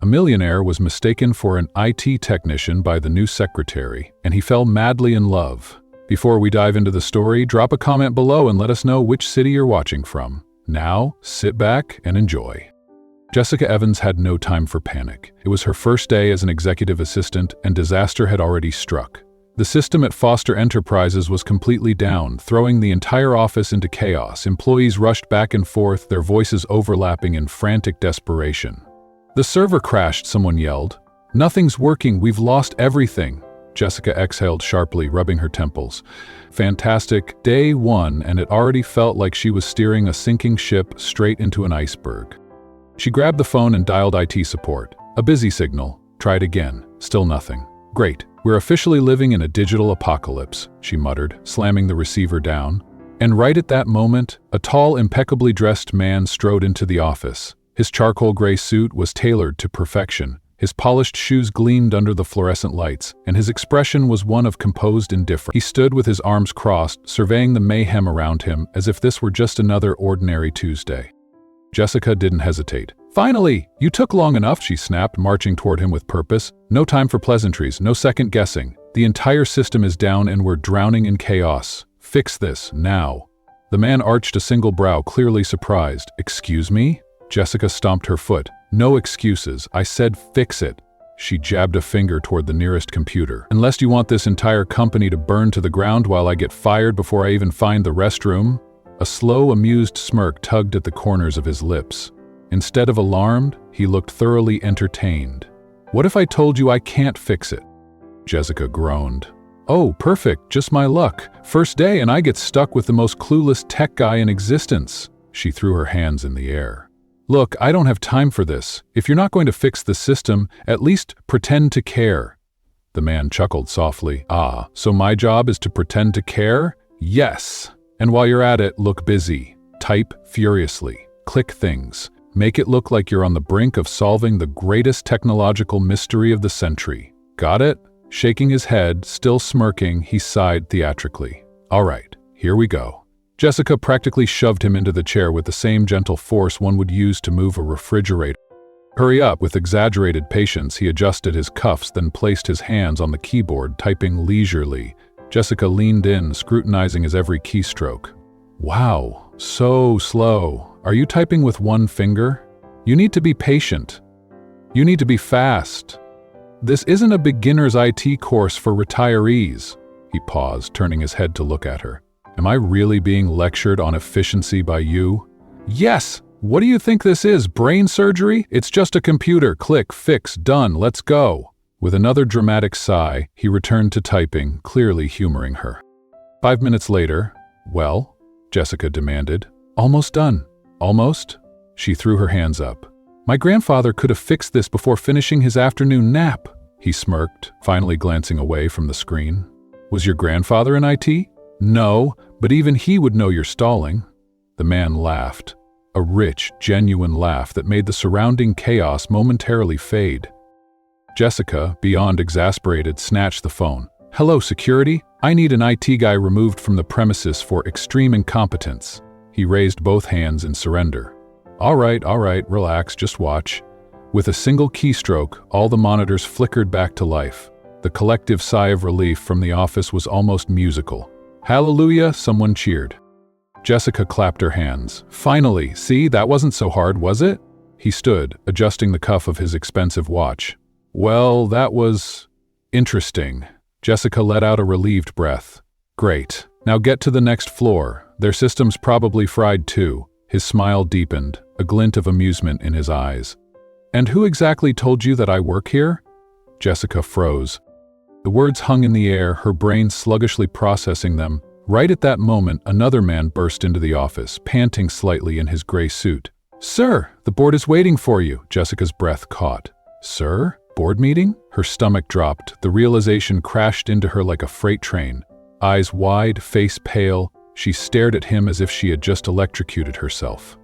A millionaire was mistaken for an IT technician by the new secretary, and he fell madly in love. Before we dive into the story, drop a comment below and let us know which city you're watching from. Now, sit back and enjoy. Jessica Evans had no time for panic. It was her first day as an executive assistant, and disaster had already struck. The system at Foster Enterprises was completely down, throwing the entire office into chaos. Employees rushed back and forth, their voices overlapping in frantic desperation. "The server crashed," someone yelled. "Nothing's working, we've lost everything." Jessica exhaled sharply, rubbing her temples. Fantastic. Day one, and it already felt like she was steering a sinking ship straight into an iceberg. She grabbed the phone and dialed IT support. A busy signal. Tried again. Still nothing. "Great. We're officially living in a digital apocalypse," she muttered, slamming the receiver down. And right at that moment, a tall, impeccably dressed man strode into the office. His charcoal gray suit was tailored to perfection. His polished shoes gleamed under the fluorescent lights, and his expression was one of composed indifference. He stood with his arms crossed, surveying the mayhem around him as if this were just another ordinary Tuesday. Jessica didn't hesitate. "Finally! You took long enough," she snapped, marching toward him with purpose. "No time for pleasantries, no second guessing. The entire system is down and we're drowning in chaos. Fix this, now." The man arched a single brow, clearly surprised. "Excuse me?" Jessica stomped her foot. "No excuses. I said fix it." She jabbed a finger toward the nearest computer. "Unless you want this entire company to burn to the ground while I get fired before I even find the restroom." A slow, amused smirk tugged at the corners of his lips. Instead of alarmed, he looked thoroughly entertained. "What if I told you I can't fix it?" Jessica groaned. "Oh, perfect, just my luck. First day and I get stuck with the most clueless tech guy in existence." She threw her hands in the air. "Look, I don't have time for this. If you're not going to fix the system, at least pretend to care." The man chuckled softly. "Ah, so my job is to pretend to care? Yes. And while you're at it, look busy. Type furiously. Click things. Make it look like you're on the brink of solving the greatest technological mystery of the century. Got it?" Shaking his head, still smirking, he sighed theatrically. "All right, here we go." Jessica practically shoved him into the chair with the same gentle force one would use to move a refrigerator. "Hurry up." With exaggerated patience, he adjusted his cuffs, then placed his hands on the keyboard, typing leisurely. Jessica leaned in, scrutinizing his every keystroke. "Wow, so slow. Are you typing with one finger? You need to be patient. You need to be fast. This isn't a beginner's IT course for retirees." He paused, turning his head to look at her. "Am I really being lectured on efficiency by you?" "Yes! What do you think this is, brain surgery? It's just a computer. Click, fix, done, let's go." With another dramatic sigh, he returned to typing, clearly humoring her. 5 minutes later, "Well?" Jessica demanded. "Almost done." "Almost?" She threw her hands up. "My grandfather could have fixed this before finishing his afternoon nap." He smirked, finally glancing away from the screen. "Was your grandfather in IT?" "No, but even he would know you're stalling." The man laughed. A rich, genuine laugh that made the surrounding chaos momentarily fade. Jessica, beyond exasperated, snatched the phone. "Hello, security? I need an IT guy removed from the premises for extreme incompetence." He raised both hands in surrender. All right, relax, just watch." With a single keystroke, all the monitors flickered back to life. The collective sigh of relief from the office was almost musical. "Hallelujah," someone cheered. Jessica clapped her hands. "Finally, see, that wasn't so hard, was it?" He stood, adjusting the cuff of his expensive watch. "Well, that was interesting." Jessica let out a relieved breath. "Great. Now get to the next floor. Their system's probably fried too." His smile deepened, a glint of amusement in his eyes. "And who exactly told you that I work here?" Jessica froze. The words hung in the air, her brain sluggishly processing them. Right at that moment, another man burst into the office, panting slightly in his gray suit. "Sir, the board is waiting for you." Jessica's breath caught. "Sir? Board meeting?" Her stomach dropped. The realization crashed into her like a freight train. Eyes wide, face pale, she stared at him as if she had just electrocuted herself.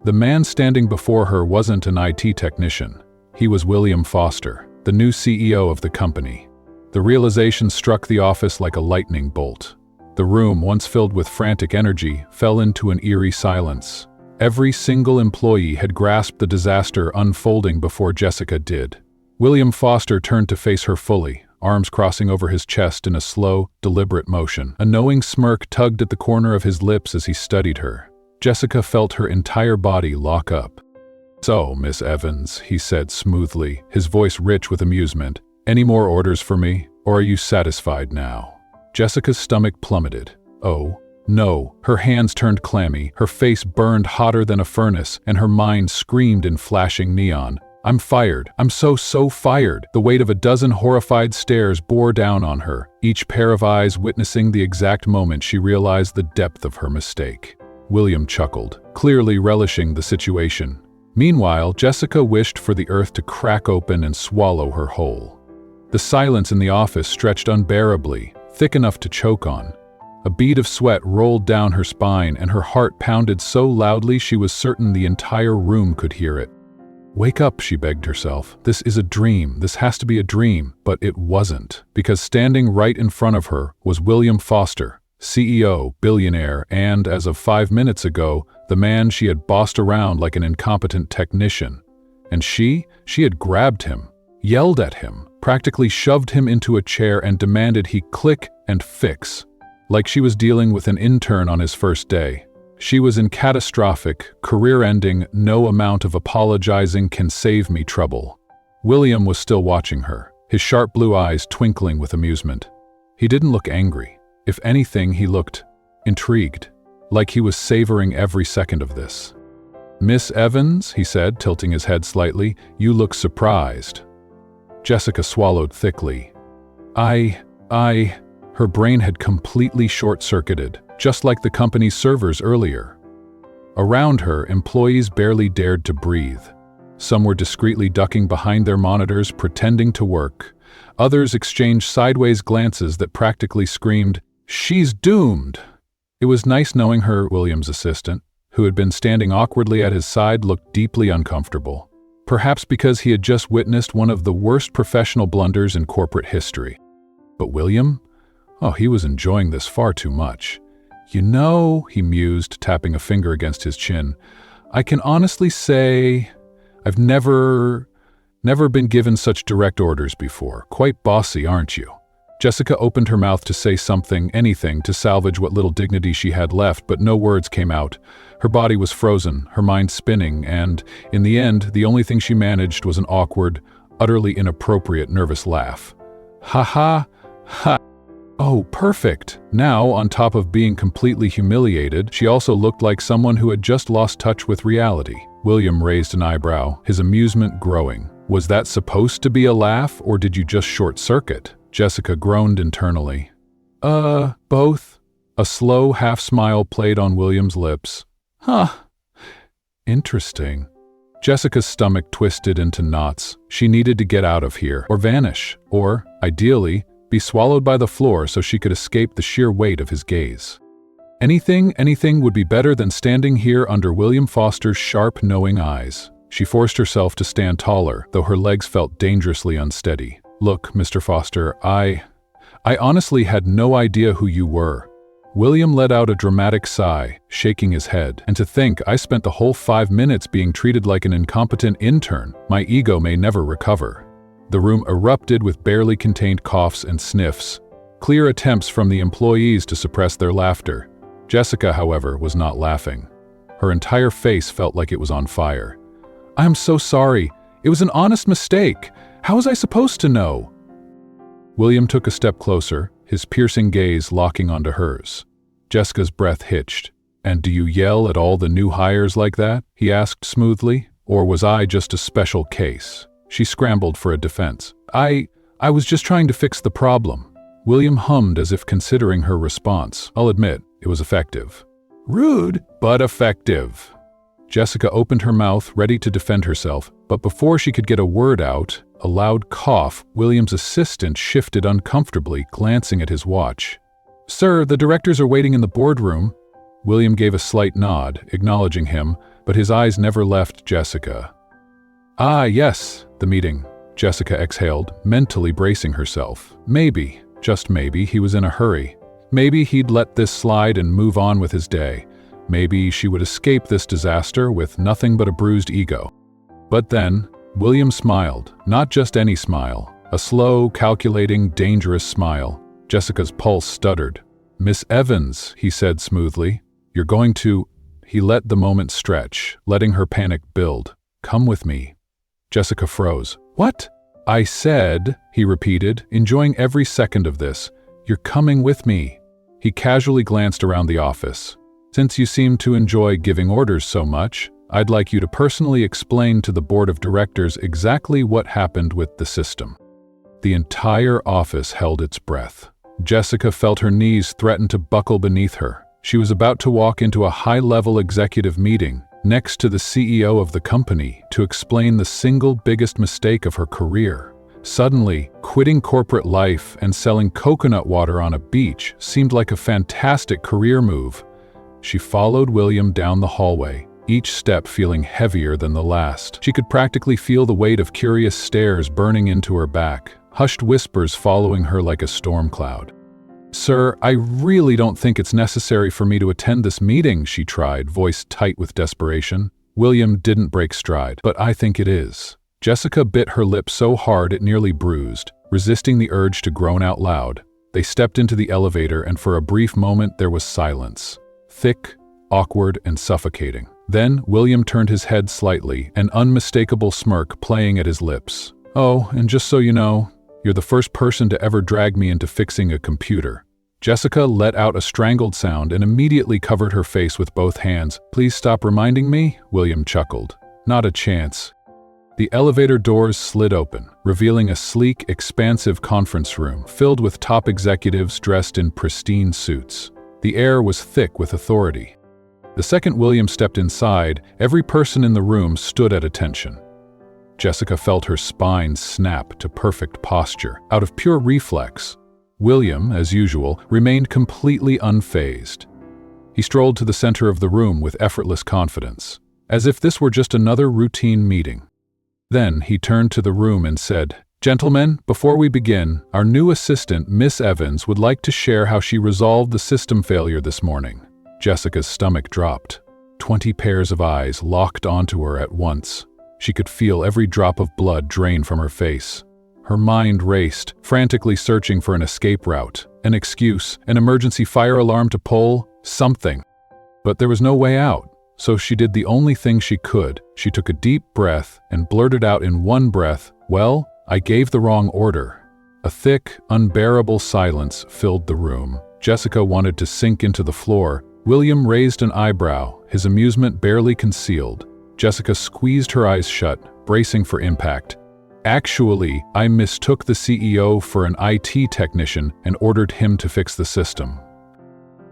The man standing before her wasn't an IT technician. He was William Foster, the new CEO of the company. The realization struck the office like a lightning bolt. The room, once filled with frantic energy, fell into an eerie silence. Every single employee had grasped the disaster unfolding before Jessica did. William Foster turned to face her fully, arms crossing over his chest in a slow, deliberate motion. A knowing smirk tugged at the corner of his lips as he studied her. Jessica felt her entire body lock up. "So, Miss Evans," he said smoothly, his voice rich with amusement, "any more orders for me, or are you satisfied now?" Jessica's stomach plummeted. Oh, no. Her hands turned clammy, her face burned hotter than a furnace, and her mind screamed in flashing neon. "I'm fired. I'm so fired." The weight of a dozen horrified stares bore down on her, each pair of eyes witnessing the exact moment she realized the depth of her mistake. William chuckled, clearly relishing the situation. Meanwhile, Jessica wished for the earth to crack open and swallow her whole. The silence in the office stretched unbearably, thick enough to choke on. A bead of sweat rolled down her spine, and her heart pounded so loudly she was certain the entire room could hear it. "Wake up," she begged herself. "This is a dream. This has to be a dream." But it wasn't, because standing right in front of her was William Foster, CEO, billionaire, and, as of 5 minutes ago, the man she had bossed around like an incompetent technician. And she had grabbed him, yelled at him, practically shoved him into a chair and demanded he click and fix. Like she was dealing with an intern on his first day. She was in catastrophic, career-ending, no amount of apologizing can save me trouble. William was still watching her, his sharp blue eyes twinkling with amusement. He didn't look angry. If anything, he looked intrigued, like he was savoring every second of this. "Miss Evans," he said, tilting his head slightly, "you look surprised." Jessica swallowed thickly. Her brain had completely short-circuited, just like the company's servers earlier. Around her, employees barely dared to breathe. Some were discreetly ducking behind their monitors, pretending to work. Others exchanged sideways glances that practically screamed, "She's doomed!" It was nice knowing her. William's assistant, who had been standing awkwardly at his side, looked deeply uncomfortable. Perhaps because he had just witnessed one of the worst professional blunders in corporate history. But William? Oh, he was enjoying this far too much. "You know," he mused, tapping a finger against his chin, "I can honestly say I've never been given such direct orders before. Quite bossy, aren't you?" Jessica opened her mouth to say something, anything, to salvage what little dignity she had left, but no words came out. Her body was frozen, her mind spinning, and, in the end, the only thing she managed was an awkward, utterly inappropriate, nervous laugh. "Ha ha, ha. Oh, perfect." Now, on top of being completely humiliated, she also looked like someone who had just lost touch with reality. William raised an eyebrow, his amusement growing. "Was that supposed to be a laugh, or did you just short-circuit?" Jessica groaned internally. Both." A slow half-smile played on William's lips. "Huh. Interesting." Jessica's stomach twisted into knots. She needed to get out of here, or vanish, or, ideally, be swallowed by the floor so she could escape the sheer weight of his gaze. Anything would be better than standing here under William Foster's sharp, knowing eyes. She forced herself to stand taller, though her legs felt dangerously unsteady. "Look, Mr. Foster, I honestly had no idea who you were." William let out a dramatic sigh, shaking his head. "And to think I spent the whole 5 minutes being treated like an incompetent intern. My ego may never recover." The room erupted with barely contained coughs and sniffs, clear attempts from the employees to suppress their laughter. Jessica, however, was not laughing. Her entire face felt like it was on fire. "I'm so sorry. It was an honest mistake. How was I supposed to know?" William took a step closer, his piercing gaze locking onto hers. Jessica's breath hitched. "And do you yell at all the new hires like that?" he asked smoothly. "Or was I just a special case?" She scrambled for a defense. I was just trying to fix the problem." William hummed as if considering her response. "I'll admit, it was effective." "Rude, but effective." Jessica opened her mouth, ready to defend herself, but before she could get a word out, a loud cough, William's assistant shifted uncomfortably, glancing at his watch. "Sir, the directors are waiting in the boardroom." William gave a slight nod, acknowledging him, but his eyes never left Jessica. "Ah, yes, the meeting," Jessica exhaled, mentally bracing herself. Maybe, just maybe, he was in a hurry. Maybe he'd let this slide and move on with his day. Maybe she would escape this disaster with nothing but a bruised ego. But then, William smiled, not just any smile, a slow, calculating, dangerous smile. Jessica's pulse stuttered. "Miss Evans," he said smoothly, "you're going to—" He let the moment stretch, letting her panic build. "Come with me." Jessica froze. "What?" "I said," he repeated, enjoying every second of this, "you're coming with me." He casually glanced around the office. "Since you seem to enjoy giving orders so much, I'd like you to personally explain to the board of directors exactly what happened with the system." The entire office held its breath. Jessica felt her knees threaten to buckle beneath her. She was about to walk into a high-level executive meeting next to the CEO of the company to explain the single biggest mistake of her career. Suddenly, quitting corporate life and selling coconut water on a beach seemed like a fantastic career move. She followed William down the hallway, each step feeling heavier than the last. She could practically feel the weight of curious stares burning into her back, hushed whispers following her like a storm cloud. "Sir, I really don't think it's necessary for me to attend this meeting," she tried, voice tight with desperation. William didn't break stride. "But I think it is." Jessica bit her lip so hard it nearly bruised, resisting the urge to groan out loud. They stepped into the elevator, and for a brief moment there was silence. Thick, awkward, and suffocating. Then William turned his head slightly, an unmistakable smirk playing at his lips. "Oh, and just so you know, you're the first person to ever drag me into fixing a computer." Jessica let out a strangled sound and immediately covered her face with both hands. "Please stop reminding me," William chuckled. "Not a chance." The elevator doors slid open, revealing a sleek, expansive conference room filled with top executives dressed in pristine suits. The air was thick with authority. The second William stepped inside, every person in the room stood at attention. Jessica felt her spine snap to perfect posture, out of pure reflex. William, as usual, remained completely unfazed. He strolled to the center of the room with effortless confidence, as if this were just another routine meeting. Then he turned to the room and said, "Gentlemen, before we begin, our new assistant, Miss Evans, would like to share how she resolved the system failure this morning." Jessica's stomach dropped. 20 pairs of eyes locked onto her at once. She could feel every drop of blood drain from her face. Her mind raced, frantically searching for an escape route, an excuse, an emergency fire alarm to pull, something. But there was no way out, so she did the only thing she could. She took a deep breath and blurted out in one breath, "Well, I gave the wrong order." A thick, unbearable silence filled the room. Jessica wanted to sink into the floor. William raised an eyebrow, his amusement barely concealed. Jessica squeezed her eyes shut, bracing for impact. "Actually, I mistook the CEO for an IT technician and ordered him to fix the system."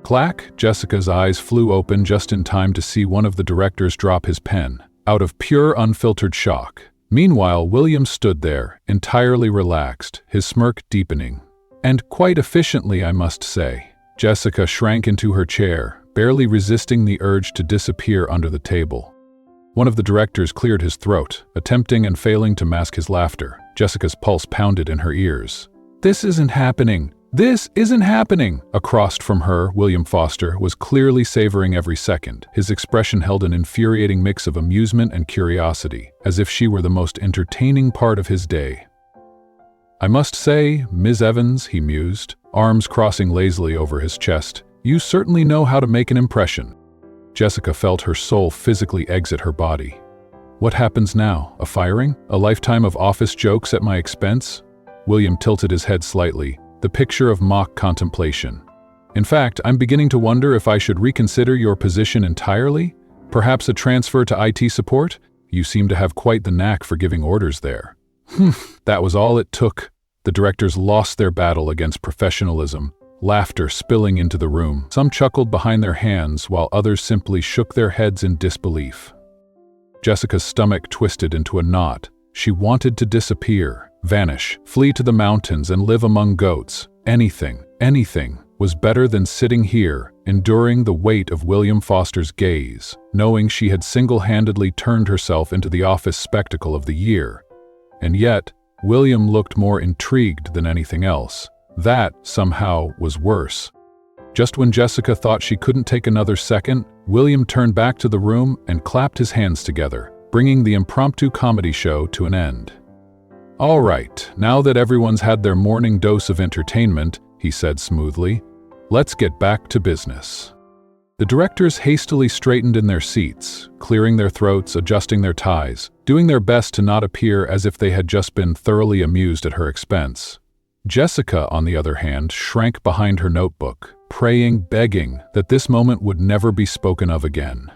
Clack! Jessica's eyes flew open just in time to see one of the directors drop his pen, out of pure unfiltered shock. Meanwhile, William stood there, entirely relaxed, his smirk deepening. And quite efficiently, I must say. Jessica shrank into her chair, barely resisting the urge to disappear under the table. One of the directors cleared his throat, attempting and failing to mask his laughter. Jessica's pulse pounded in her ears. "This isn't happening! This isn't happening!" Across from her, William Foster was clearly savoring every second. His expression held an infuriating mix of amusement and curiosity, as if she were the most entertaining part of his day. "I must say, Ms. Evans," he mused, arms crossing lazily over his chest, "you certainly know how to make an impression." Jessica felt her soul physically exit her body. What happens now? A firing? A lifetime of office jokes at my expense? William tilted his head slightly, the picture of mock contemplation. "In fact, I'm beginning to wonder if I should reconsider your position entirely? Perhaps a transfer to IT support? You seem to have quite the knack for giving orders there." That was all it took. The directors lost their battle against professionalism, laughter spilling into the room. Some chuckled behind their hands, while others simply shook their heads in disbelief. Jessica's stomach twisted into a knot. She wanted to disappear, vanish, flee to the mountains and live among goats. Anything was better than sitting here, enduring the weight of William Foster's gaze, knowing she had single-handedly turned herself into the office spectacle of the year. And yet, William looked more intrigued than anything else. That, somehow, was worse. Just when Jessica thought she couldn't take another second, William turned back to the room and clapped his hands together, bringing the impromptu comedy show to an end. "All right, now that everyone's had their morning dose of entertainment," he said smoothly, "let's get back to business." The directors hastily straightened in their seats, clearing their throats, adjusting their ties, doing their best to not appear as if they had just been thoroughly amused at her expense. Jessica, on the other hand, shrank behind her notebook, praying, begging that this moment would never be spoken of again.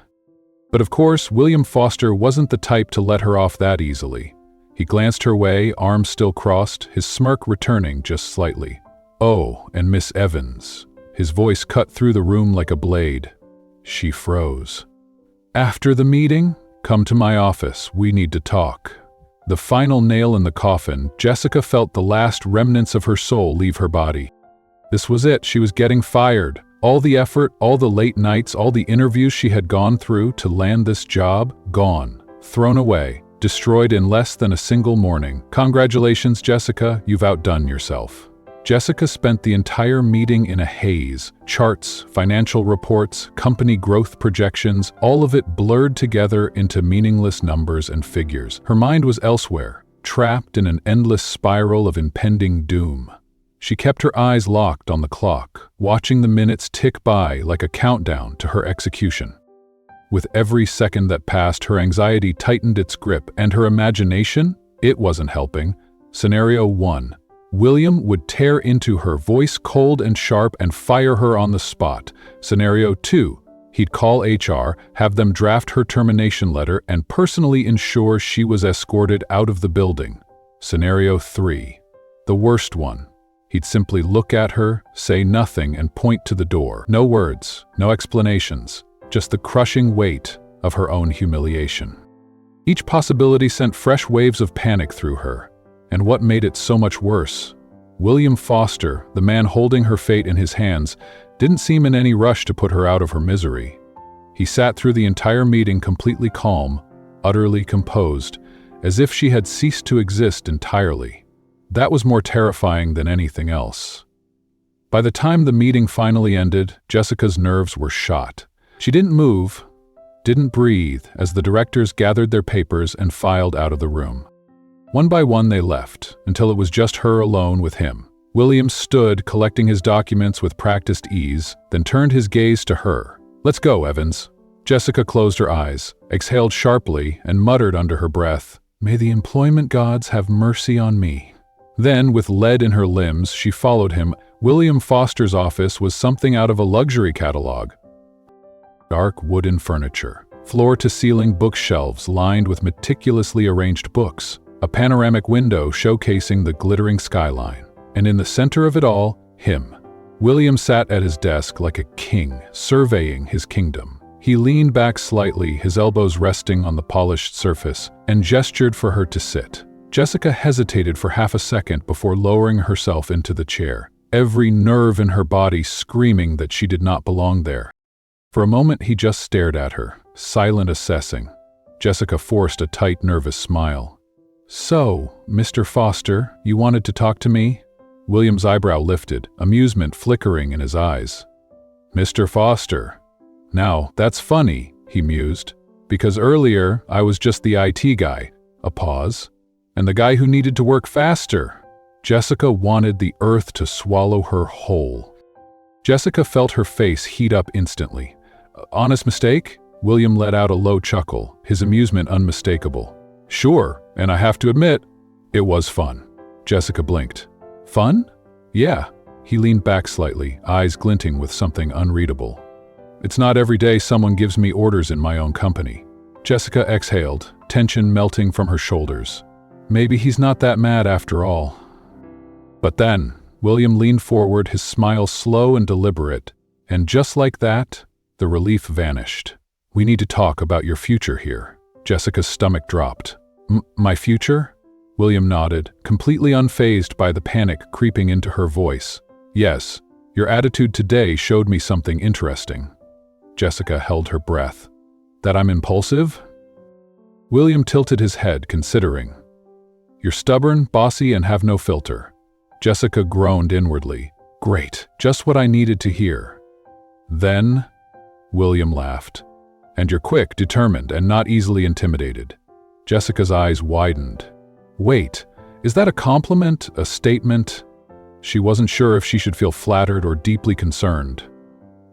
But of course, William Foster wasn't the type to let her off that easily. He glanced her way, arms still crossed, his smirk returning just slightly. "Oh, and Miss Evans." His voice cut through the room like a blade. She froze. "After the meeting, come to my office. We need to talk." The final nail in the coffin, Jessica felt the last remnants of her soul leave her body. This was it. She was getting fired. All the effort, all the late nights, all the interviews she had gone through to land this job, gone, thrown away, destroyed in less than a single morning. "Congratulations, Jessica, you've outdone yourself." Jessica spent the entire meeting in a haze. Charts, financial reports, company growth projections, all of it blurred together into meaningless numbers and figures. Her mind was elsewhere, trapped in an endless spiral of impending doom. She kept her eyes locked on the clock, watching the minutes tick by like a countdown to her execution. With every second that passed, her anxiety tightened its grip, and her imagination, it wasn't helping. Scenario 1. William would tear into her, voice cold and sharp, and fire her on the spot. Scenario 2. He'd call HR, have them draft her termination letter, and personally ensure she was escorted out of the building. Scenario 3. The worst one. He'd simply look at her, say nothing, and point to the door. No words, no explanations, just the crushing weight of her own humiliation. Each possibility sent fresh waves of panic through her. And what made it so much worse? William Foster, the man holding her fate in his hands, didn't seem in any rush to put her out of her misery. He sat through the entire meeting completely calm, utterly composed, as if she had ceased to exist entirely. That was more terrifying than anything else. By the time the meeting finally ended, Jessica's nerves were shot. She didn't move, didn't breathe, as the directors gathered their papers and filed out of the room. One by one they left, until it was just her alone with him. William stood, collecting his documents with practiced ease, then turned his gaze to her. "Let's go, Evans." Jessica closed her eyes, exhaled sharply, and muttered under her breath, "May the employment gods have mercy on me." Then, with lead in her limbs, she followed him. William Foster's office was something out of a luxury catalog. Dark wooden furniture, floor-to-ceiling bookshelves lined with meticulously arranged books, a panoramic window showcasing the glittering skyline, and in the center of it all, him. William sat at his desk like a king, surveying his kingdom. He leaned back slightly, his elbows resting on the polished surface, and gestured for her to sit. Jessica hesitated for half a second before lowering herself into the chair, every nerve in her body screaming that she did not belong there. For a moment he just stared at her, silent, assessing. Jessica forced a tight, nervous smile. "So, Mr. Foster, you wanted to talk to me?" William's eyebrow lifted, amusement flickering in his eyes. "Mr. Foster. Now, that's funny," he mused, "because earlier I was just the IT guy." A pause. "And the guy who needed to work faster." Jessica wanted the earth to swallow her whole. Jessica felt her face heat up instantly. "Honest mistake?" William let out a low chuckle, his amusement unmistakable. "Sure, and I have to admit, it was fun." Jessica blinked. "Fun?" "Yeah." He leaned back slightly, eyes glinting with something unreadable. "It's not every day someone gives me orders in my own company." Jessica exhaled, tension melting from her shoulders. Maybe he's not that mad after all. But then, William leaned forward, his smile slow and deliberate, and just like that, the relief vanished. "We need to talk about your future here." Jessica's stomach dropped. My future?" William nodded, completely unfazed by the panic creeping into her voice. "Yes, your attitude today showed me something interesting." Jessica held her breath. "That I'm impulsive?" William tilted his head, considering. "You're stubborn, bossy, and have no filter." Jessica groaned inwardly. "Great, just what I needed to hear." Then, William laughed. And you're quick, determined, and not easily intimidated. Jessica's eyes widened. Wait, is that a compliment, a statement? She wasn't sure if she should feel flattered or deeply concerned.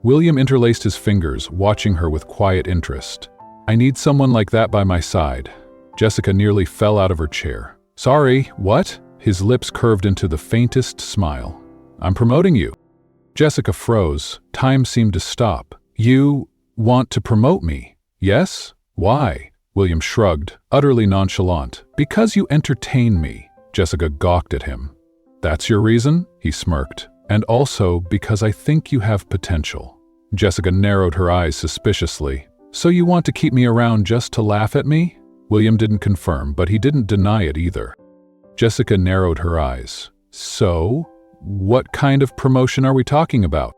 William interlaced his fingers, watching her with quiet interest. I need someone like that by my side. Jessica nearly fell out of her chair. Sorry, what? His lips curved into the faintest smile. I'm promoting you. Jessica froze. Time seemed to stop. You want to promote me? Yes? Why? William shrugged, utterly nonchalant. Because you entertain me. Jessica gawked at him. That's your reason? He smirked. And also because I think you have potential. Jessica narrowed her eyes suspiciously. So you want to keep me around just to laugh at me? William didn't confirm, but he didn't deny it either. Jessica narrowed her eyes. So, what kind of promotion are we talking about?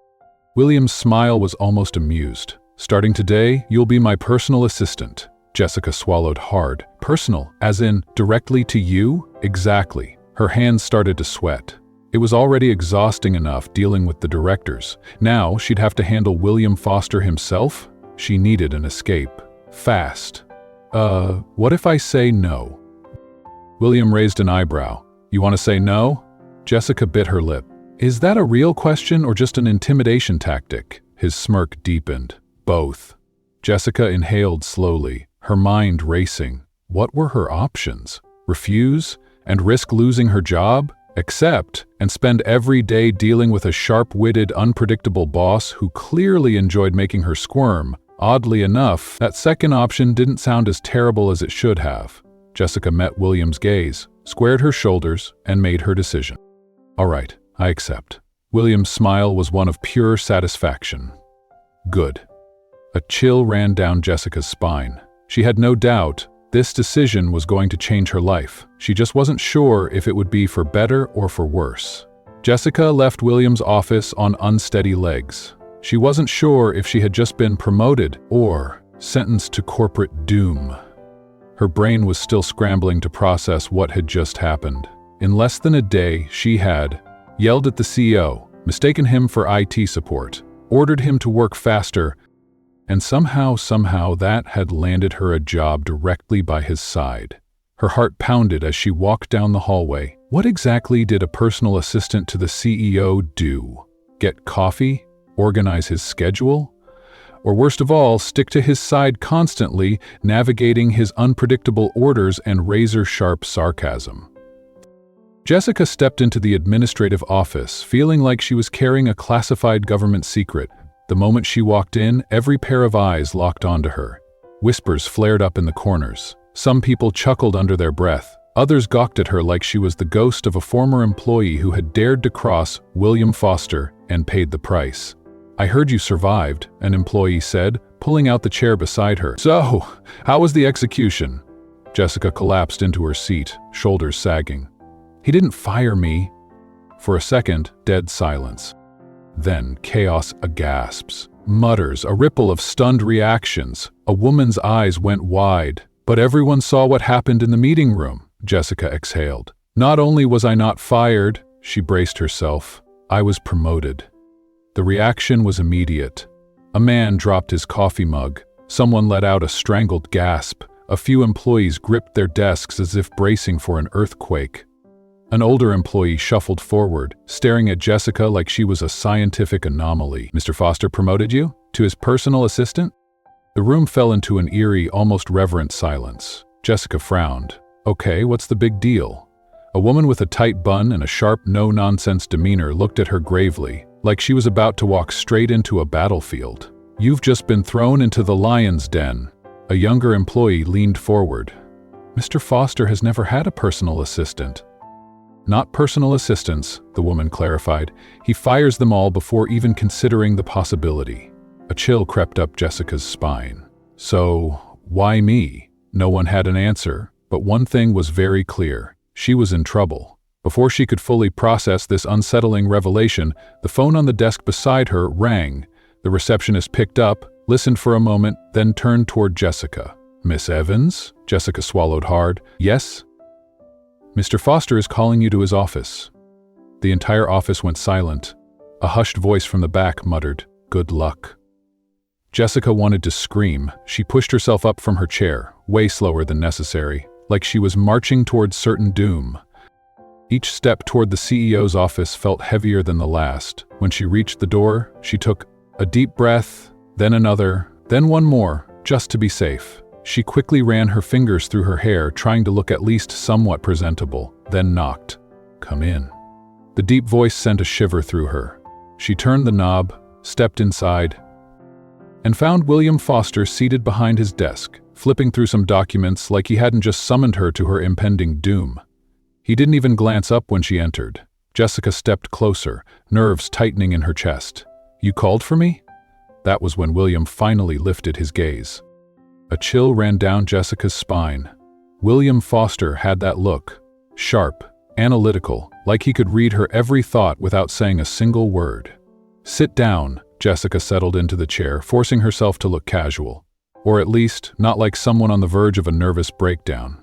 William's smile was almost amused. Starting today, you'll be my personal assistant. Jessica swallowed hard. Personal, as in directly to you? Exactly. Her hands started to sweat. It was already exhausting enough dealing with the directors. Now she'd have to handle William Foster himself? She needed an escape. Fast. What if I say no? William raised an eyebrow. You want to say no? Jessica bit her lip. Is that a real question or just an intimidation tactic? His smirk deepened. Both. Jessica inhaled slowly, her mind racing. What were her options? Refuse and risk losing her job? Accept and spend every day dealing with a sharp-witted, unpredictable boss who clearly enjoyed making her squirm? Oddly enough, that second option didn't sound as terrible as it should have. Jessica met William's gaze, squared her shoulders, and made her decision. All right, I accept. William's smile was one of pure satisfaction. Good. A chill ran down Jessica's spine. She had no doubt this decision was going to change her life. She just wasn't sure if it would be for better or for worse. Jessica left William's office on unsteady legs. She wasn't sure if she had just been promoted or sentenced to corporate doom. Her brain was still scrambling to process what had just happened. In less than a day, she had yelled at the CEO, mistaken him for IT support, ordered him to work faster, and somehow that had landed her a job directly by his side. Her heart pounded as she walked down the hallway. What exactly did a personal assistant to the CEO do? Get coffee? Organize his schedule? Or worst of all, stick to his side constantly, navigating his unpredictable orders and razor-sharp sarcasm? Jessica stepped into the administrative office, feeling like she was carrying a classified government secret. The moment she walked in, every pair of eyes locked onto her. Whispers flared up in the corners. Some people chuckled under their breath. Others gawked at her like she was the ghost of a former employee who had dared to cross William Foster and paid the price. I heard you survived, an employee said, pulling out the chair beside her. So, how was the execution? Jessica collapsed into her seat, shoulders sagging. He didn't fire me. For a second, dead silence. Then chaos, a gasps, mutters, a ripple of stunned reactions. A woman's eyes went wide. But everyone saw what happened in the meeting room, Jessica exhaled. Not only was I not fired, she braced herself, I was promoted. The reaction was immediate. A man dropped his coffee mug. Someone let out a strangled gasp. A few employees gripped their desks as if bracing for an earthquake. An older employee shuffled forward, staring at Jessica like she was a scientific anomaly. Mr. Foster promoted you? To his personal assistant? The room fell into an eerie, almost reverent silence. Jessica frowned. Okay, what's the big deal? A woman with a tight bun and a sharp, no-nonsense demeanor looked at her gravely, like she was about to walk straight into a battlefield. You've just been thrown into the lion's den. A younger employee leaned forward. Mr. Foster has never had a personal assistant. Not personal assistants, the woman clarified. He fires them all before even considering the possibility. A chill crept up Jessica's spine. So, why me? No one had an answer, but one thing was very clear. She was in trouble. Before she could fully process this unsettling revelation, the phone on the desk beside her rang. The receptionist picked up, listened for a moment, then turned toward Jessica. Miss Evans? Jessica swallowed hard. Yes? Mr. Foster is calling you to his office. The entire office went silent. A hushed voice from the back muttered, Good luck." Jessica wanted to scream. She pushed herself up from her chair, way slower than necessary, like she was marching towards certain doom. Each step toward the CEO's office felt heavier than the last. When she reached the door, she took a deep breath, then another, then one more, just to be safe. She quickly ran her fingers through her hair, trying to look at least somewhat presentable, then knocked. "Come in." The deep voice sent a shiver through her. She turned the knob, stepped inside, and found William Foster seated behind his desk, flipping through some documents like he hadn't just summoned her to her impending doom. He didn't even glance up when she entered. Jessica stepped closer, nerves tightening in her chest. "You called for me?" That was when William finally lifted his gaze. A chill ran down Jessica's spine. William Foster had that look, sharp, analytical, like he could read her every thought without saying a single word. "Sit down." Jessica settled into the chair, forcing herself to look casual, or at least not like someone on the verge of a nervous breakdown.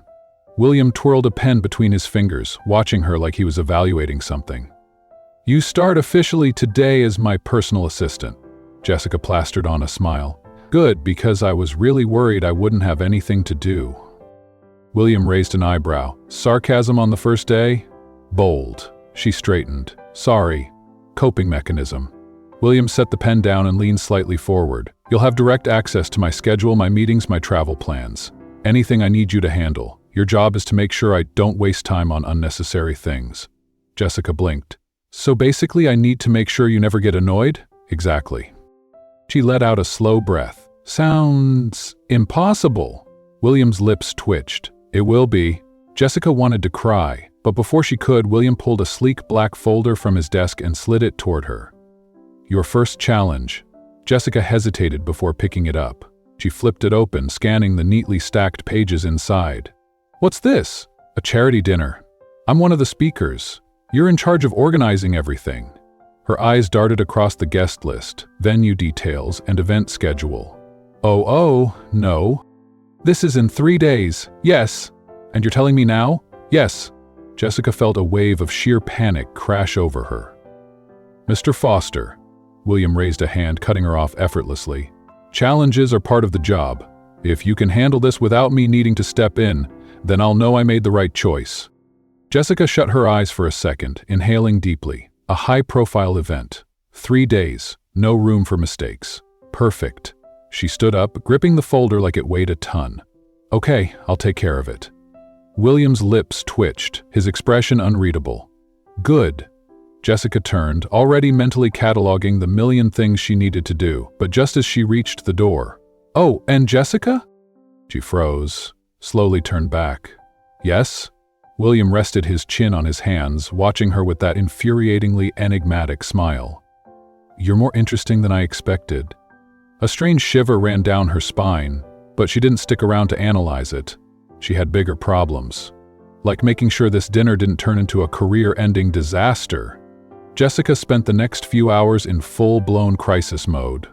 William twirled a pen between his fingers, watching her like he was evaluating something. "You start officially today as my personal assistant." Jessica plastered on a smile. "Good, because I was really worried I wouldn't have anything to do." William raised an eyebrow. "Sarcasm on the first day?" "Bold." She straightened. "Sorry. Coping mechanism." William set the pen down and leaned slightly forward. "You'll have direct access to my schedule, my meetings, my travel plans. Anything I need you to handle. Your job is to make sure I don't waste time on unnecessary things." Jessica blinked. "So basically I need to make sure you never get annoyed?" "Exactly." She let out a slow breath. "Sounds impossible." William's lips twitched. "It will be." Jessica wanted to cry, but before she could, William pulled a sleek black folder from his desk and slid it toward her. "Your first challenge." Jessica hesitated before picking it up. She flipped it open, scanning the neatly stacked pages inside. "What's this?" "A charity dinner. I'm one of the speakers. You're in charge of organizing everything." Her eyes darted across the guest list, venue details, and event schedule. Oh, no. "This is in 3 days. Yes. And you're telling me now?" "Yes." Jessica felt a wave of sheer panic crash over her. "Mr. Foster." William raised a hand, cutting her off effortlessly. "Challenges are part of the job. If you can handle this without me needing to step in, then I'll know I made the right choice." Jessica shut her eyes for a second, inhaling deeply. A high-profile event. 3 days. No room for mistakes. Perfect. She stood up, gripping the folder like it weighed a ton. "Okay, I'll take care of it." William's lips twitched, his expression unreadable. "Good." Jessica turned, already mentally cataloging the million things she needed to do, but just as she reached the door, "Oh, and Jessica?" She froze, slowly turned back. "Yes?" William rested his chin on his hands, watching her with that infuriatingly enigmatic smile. "You're more interesting than I expected." A strange shiver ran down her spine, but she didn't stick around to analyze it. She had bigger problems, like making sure this dinner didn't turn into a career-ending disaster. Jessica spent the next few hours in full-blown crisis mode.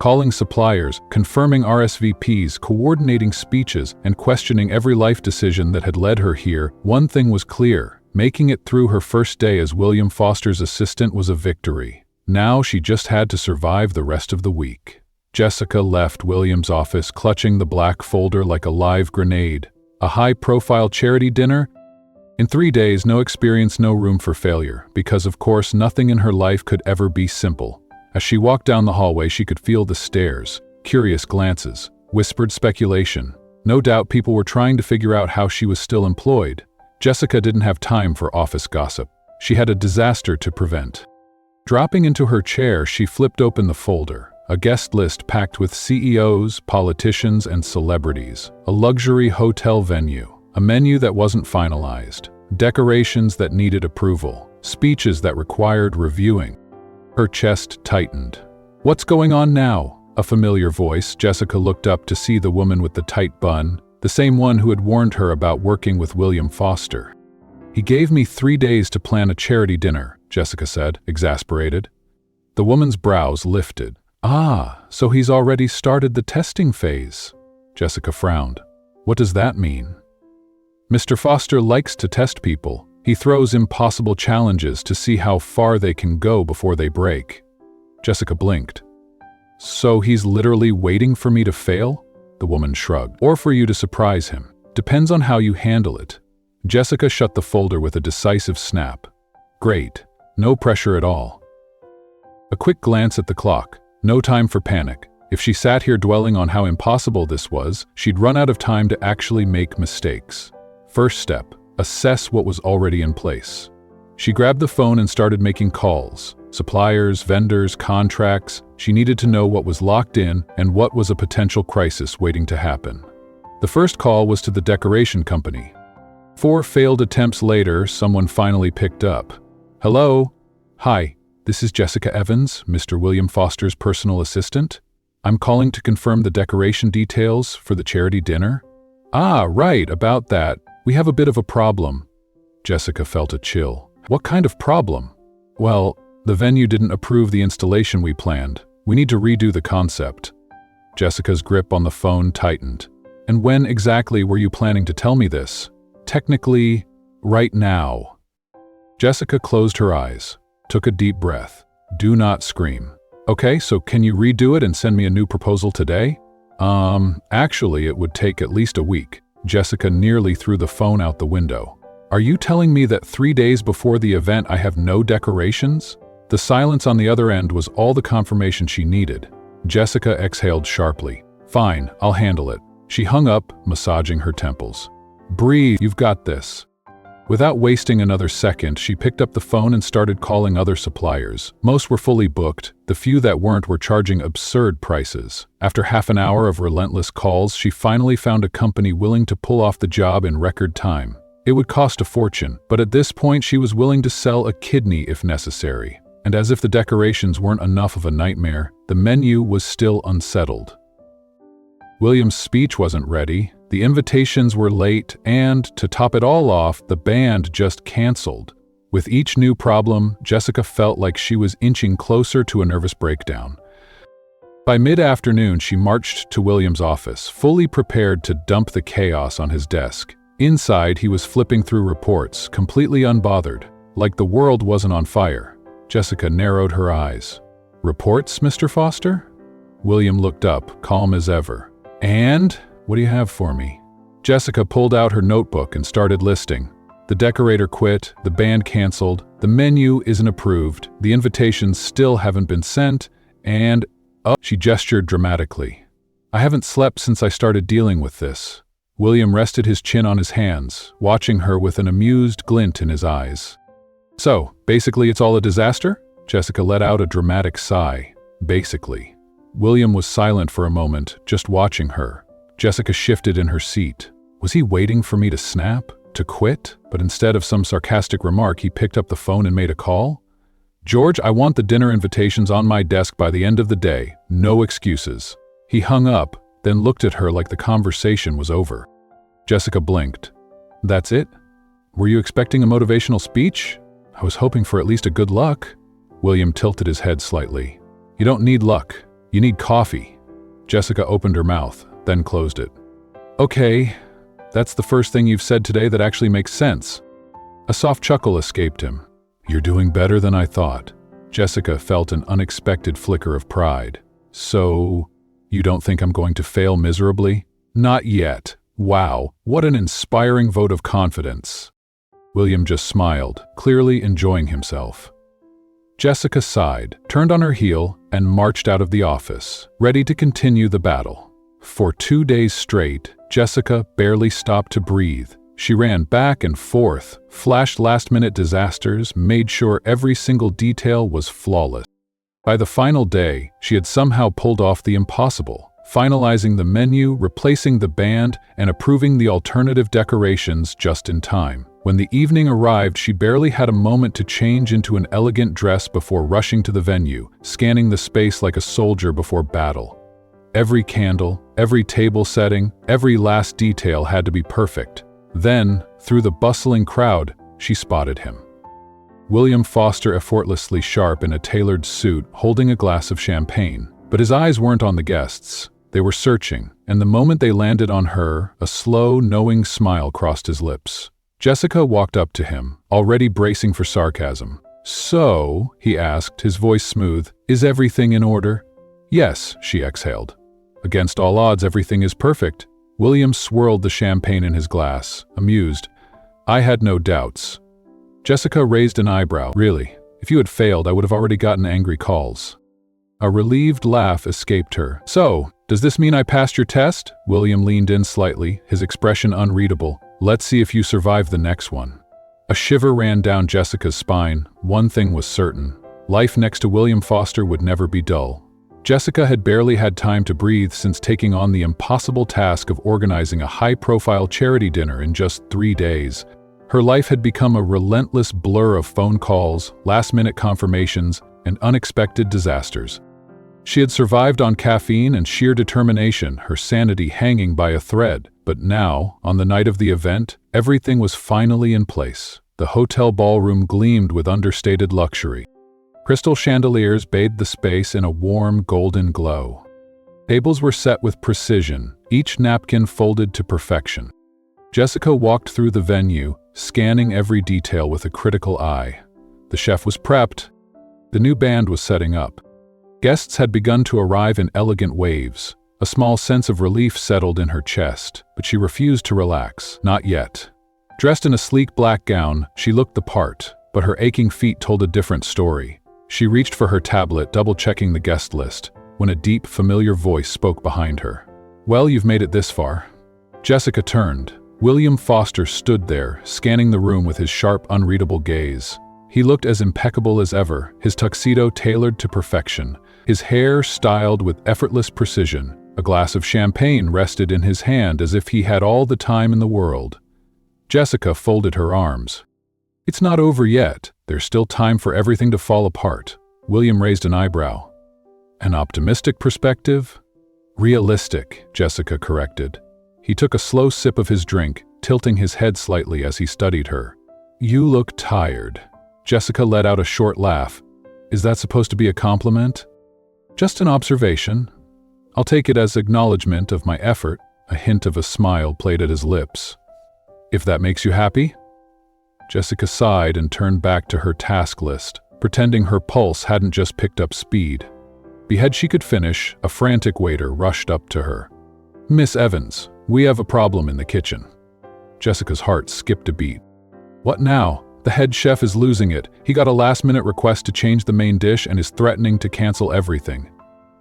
Calling suppliers, confirming RSVPs, coordinating speeches, and questioning every life decision that had led her here, one thing was clear: making it through her first day as William Foster's assistant was a victory. Now she just had to survive the rest of the week. Jessica left William's office clutching the black folder like a live grenade. A high-profile charity dinner? In 3 days, no experience, no room for failure, because of course nothing in her life could ever be simple. As she walked down the hallway, she could feel the stares, curious glances, whispered speculation. No doubt people were trying to figure out how she was still employed. Jessica didn't have time for office gossip. She had a disaster to prevent. Dropping into her chair, she flipped open the folder. A guest list packed with CEOs, politicians, and celebrities. A luxury hotel venue. A menu that wasn't finalized. Decorations that needed approval. Speeches that required reviewing. Her chest tightened. "What's going on now?" A familiar voice. Jessica looked up to see the woman with the tight bun, the same one who had warned her about working with William Foster. "He gave me 3 days to plan a charity dinner," Jessica said, exasperated. The woman's brows lifted. "Ah, so he's already started the testing phase." Jessica frowned. "What does that mean?" "Mr. Foster likes to test people. He throws impossible challenges to see how far they can go before they break." Jessica blinked. So he's literally waiting for me to fail? The woman shrugged. Or for you to surprise him. Depends on how you handle it. Jessica shut the folder with a decisive snap. Great. No pressure at all. A quick glance at the clock. No time for panic. If she sat here dwelling on how impossible this was, she'd run out of time to actually make mistakes. First step, assess what was already in place. She grabbed the phone and started making calls. Suppliers, vendors, contracts. She needed to know what was locked in and what was a potential crisis waiting to happen. The first call was to the decoration company. 4 failed attempts later, someone finally picked up. Hello? Hi, this is Jessica Evans, Mr. William Foster's personal assistant. I'm calling to confirm the decoration details for the charity dinner. Ah, right, about that. We have a bit of a problem. Jessica felt a chill. What kind of problem? Well, the venue didn't approve the installation we planned. We need to redo the concept. Jessica's grip on the phone tightened. And when exactly were you planning to tell me this? Technically, right now. Jessica closed her eyes, took a deep breath. Do not scream. Okay, so can you redo it and send me a new proposal today? Actually, it would take at least a week. Jessica nearly threw the phone out the window. Are you telling me that 3 days before the event I have no decorations? The silence on the other end was all the confirmation she needed. Jessica exhaled sharply. Fine, I'll handle it. She hung up, massaging her temples. Breathe, you've got this. Without wasting another second, she picked up the phone and started calling other suppliers. Most were fully booked. The few that weren't were charging absurd prices. After half an hour of relentless calls, she finally found a company willing to pull off the job in record time. It would cost a fortune, but at this point she was willing to sell a kidney if necessary. And as if the decorations weren't enough of a nightmare, the menu was still unsettled. William's speech wasn't ready, the invitations were late, and, to top it all off, the band just canceled. With each new problem, Jessica felt like she was inching closer to a nervous breakdown. By mid-afternoon, she marched to William's office, fully prepared to dump the chaos on his desk. Inside, he was flipping through reports, completely unbothered, like the world wasn't on fire. Jessica narrowed her eyes. Reports, Mr. Foster? William looked up, calm as ever. And? What do you have for me? Jessica pulled out her notebook and started listing. The decorator quit, the band canceled, the menu isn't approved, the invitations still haven't been sent, and… Oh, she gestured dramatically. I haven't slept since I started dealing with this. William rested his chin on his hands, watching her with an amused glint in his eyes. So, basically it's all a disaster? Jessica let out a dramatic sigh. Basically. William was silent for a moment, just watching her. Jessica shifted in her seat. Was he waiting for me to snap? To quit? But instead of some sarcastic remark, he picked up the phone and made a call? George, I want the dinner invitations on my desk by the end of the day. No excuses. He hung up, then looked at her like the conversation was over. Jessica blinked. That's it? Were you expecting a motivational speech? I was hoping for at least a good luck. William tilted his head slightly. You don't need luck. You need coffee. Jessica opened her mouth, then closed it. Okay, that's the first thing you've said today that actually makes sense. A soft chuckle escaped him. You're doing better than I thought. Jessica felt an unexpected flicker of pride. So, you don't think I'm going to fail miserably? Not yet. Wow, what an inspiring vote of confidence. William just smiled, clearly enjoying himself. Jessica sighed, turned on her heel, and marched out of the office, ready to continue the battle. For 2 days straight, Jessica barely stopped to breathe. She ran back and forth, flashed last-minute disasters, made sure every single detail was flawless. By the final day, she had somehow pulled off the impossible, finalizing the menu, replacing the band, and approving the alternative decorations just in time. When the evening arrived, she barely had a moment to change into an elegant dress before rushing to the venue, scanning the space like a soldier before battle. Every candle, every table setting, every last detail had to be perfect. Then, through the bustling crowd, she spotted him. William Foster, effortlessly sharp in a tailored suit, holding a glass of champagne. But his eyes weren't on the guests. They were searching, and the moment they landed on her, a slow, knowing smile crossed his lips. Jessica walked up to him, already bracing for sarcasm. So, he asked, his voice smooth, is everything in order? Yes, she exhaled. Against all odds, everything is perfect. William swirled the champagne in his glass, amused. I had no doubts. Jessica raised an eyebrow. Really? If you had failed, I would have already gotten angry calls. A relieved laugh escaped her. So, does this mean I passed your test? William leaned in slightly, his expression unreadable. Let's see if you survive the next one. A shiver ran down Jessica's spine. One thing was certain. Life next to William Foster would never be dull. Jessica had barely had time to breathe since taking on the impossible task of organizing a high-profile charity dinner in just 3 days. Her life had become a relentless blur of phone calls, last-minute confirmations, and unexpected disasters. She had survived on caffeine and sheer determination, her sanity hanging by a thread. But now, on the night of the event, everything was finally in place. The hotel ballroom gleamed with understated luxury. Crystal chandeliers bathed the space in a warm, golden glow. Tables were set with precision, each napkin folded to perfection. Jessica walked through the venue, scanning every detail with a critical eye. The chef was prepped. The new band was setting up. Guests had begun to arrive in elegant waves. A small sense of relief settled in her chest, but she refused to relax. Not yet. Dressed in a sleek black gown, she looked the part, but her aching feet told a different story. She reached for her tablet, double-checking the guest list, when a deep, familiar voice spoke behind her. Well, you've made it this far. Jessica turned. William Foster stood there, scanning the room with his sharp, unreadable gaze. He looked as impeccable as ever, his tuxedo tailored to perfection, his hair styled with effortless precision. A glass of champagne rested in his hand as if he had all the time in the world. Jessica folded her arms. It's not over yet. There's still time for everything to fall apart. William raised an eyebrow. An optimistic perspective? Realistic, Jessica corrected. He took a slow sip of his drink, tilting his head slightly as he studied her. You look tired. Jessica let out a short laugh. Is that supposed to be a compliment? Just an observation. I'll take it as acknowledgement of my effort. A hint of a smile played at his lips. If that makes you happy? Jessica sighed and turned back to her task list, pretending her pulse hadn't just picked up speed. Before she could finish, a frantic waiter rushed up to her. Miss Evans, we have a problem in the kitchen. Jessica's heart skipped a beat. What now? The head chef is losing it. He got a last-minute request to change the main dish and is threatening to cancel everything.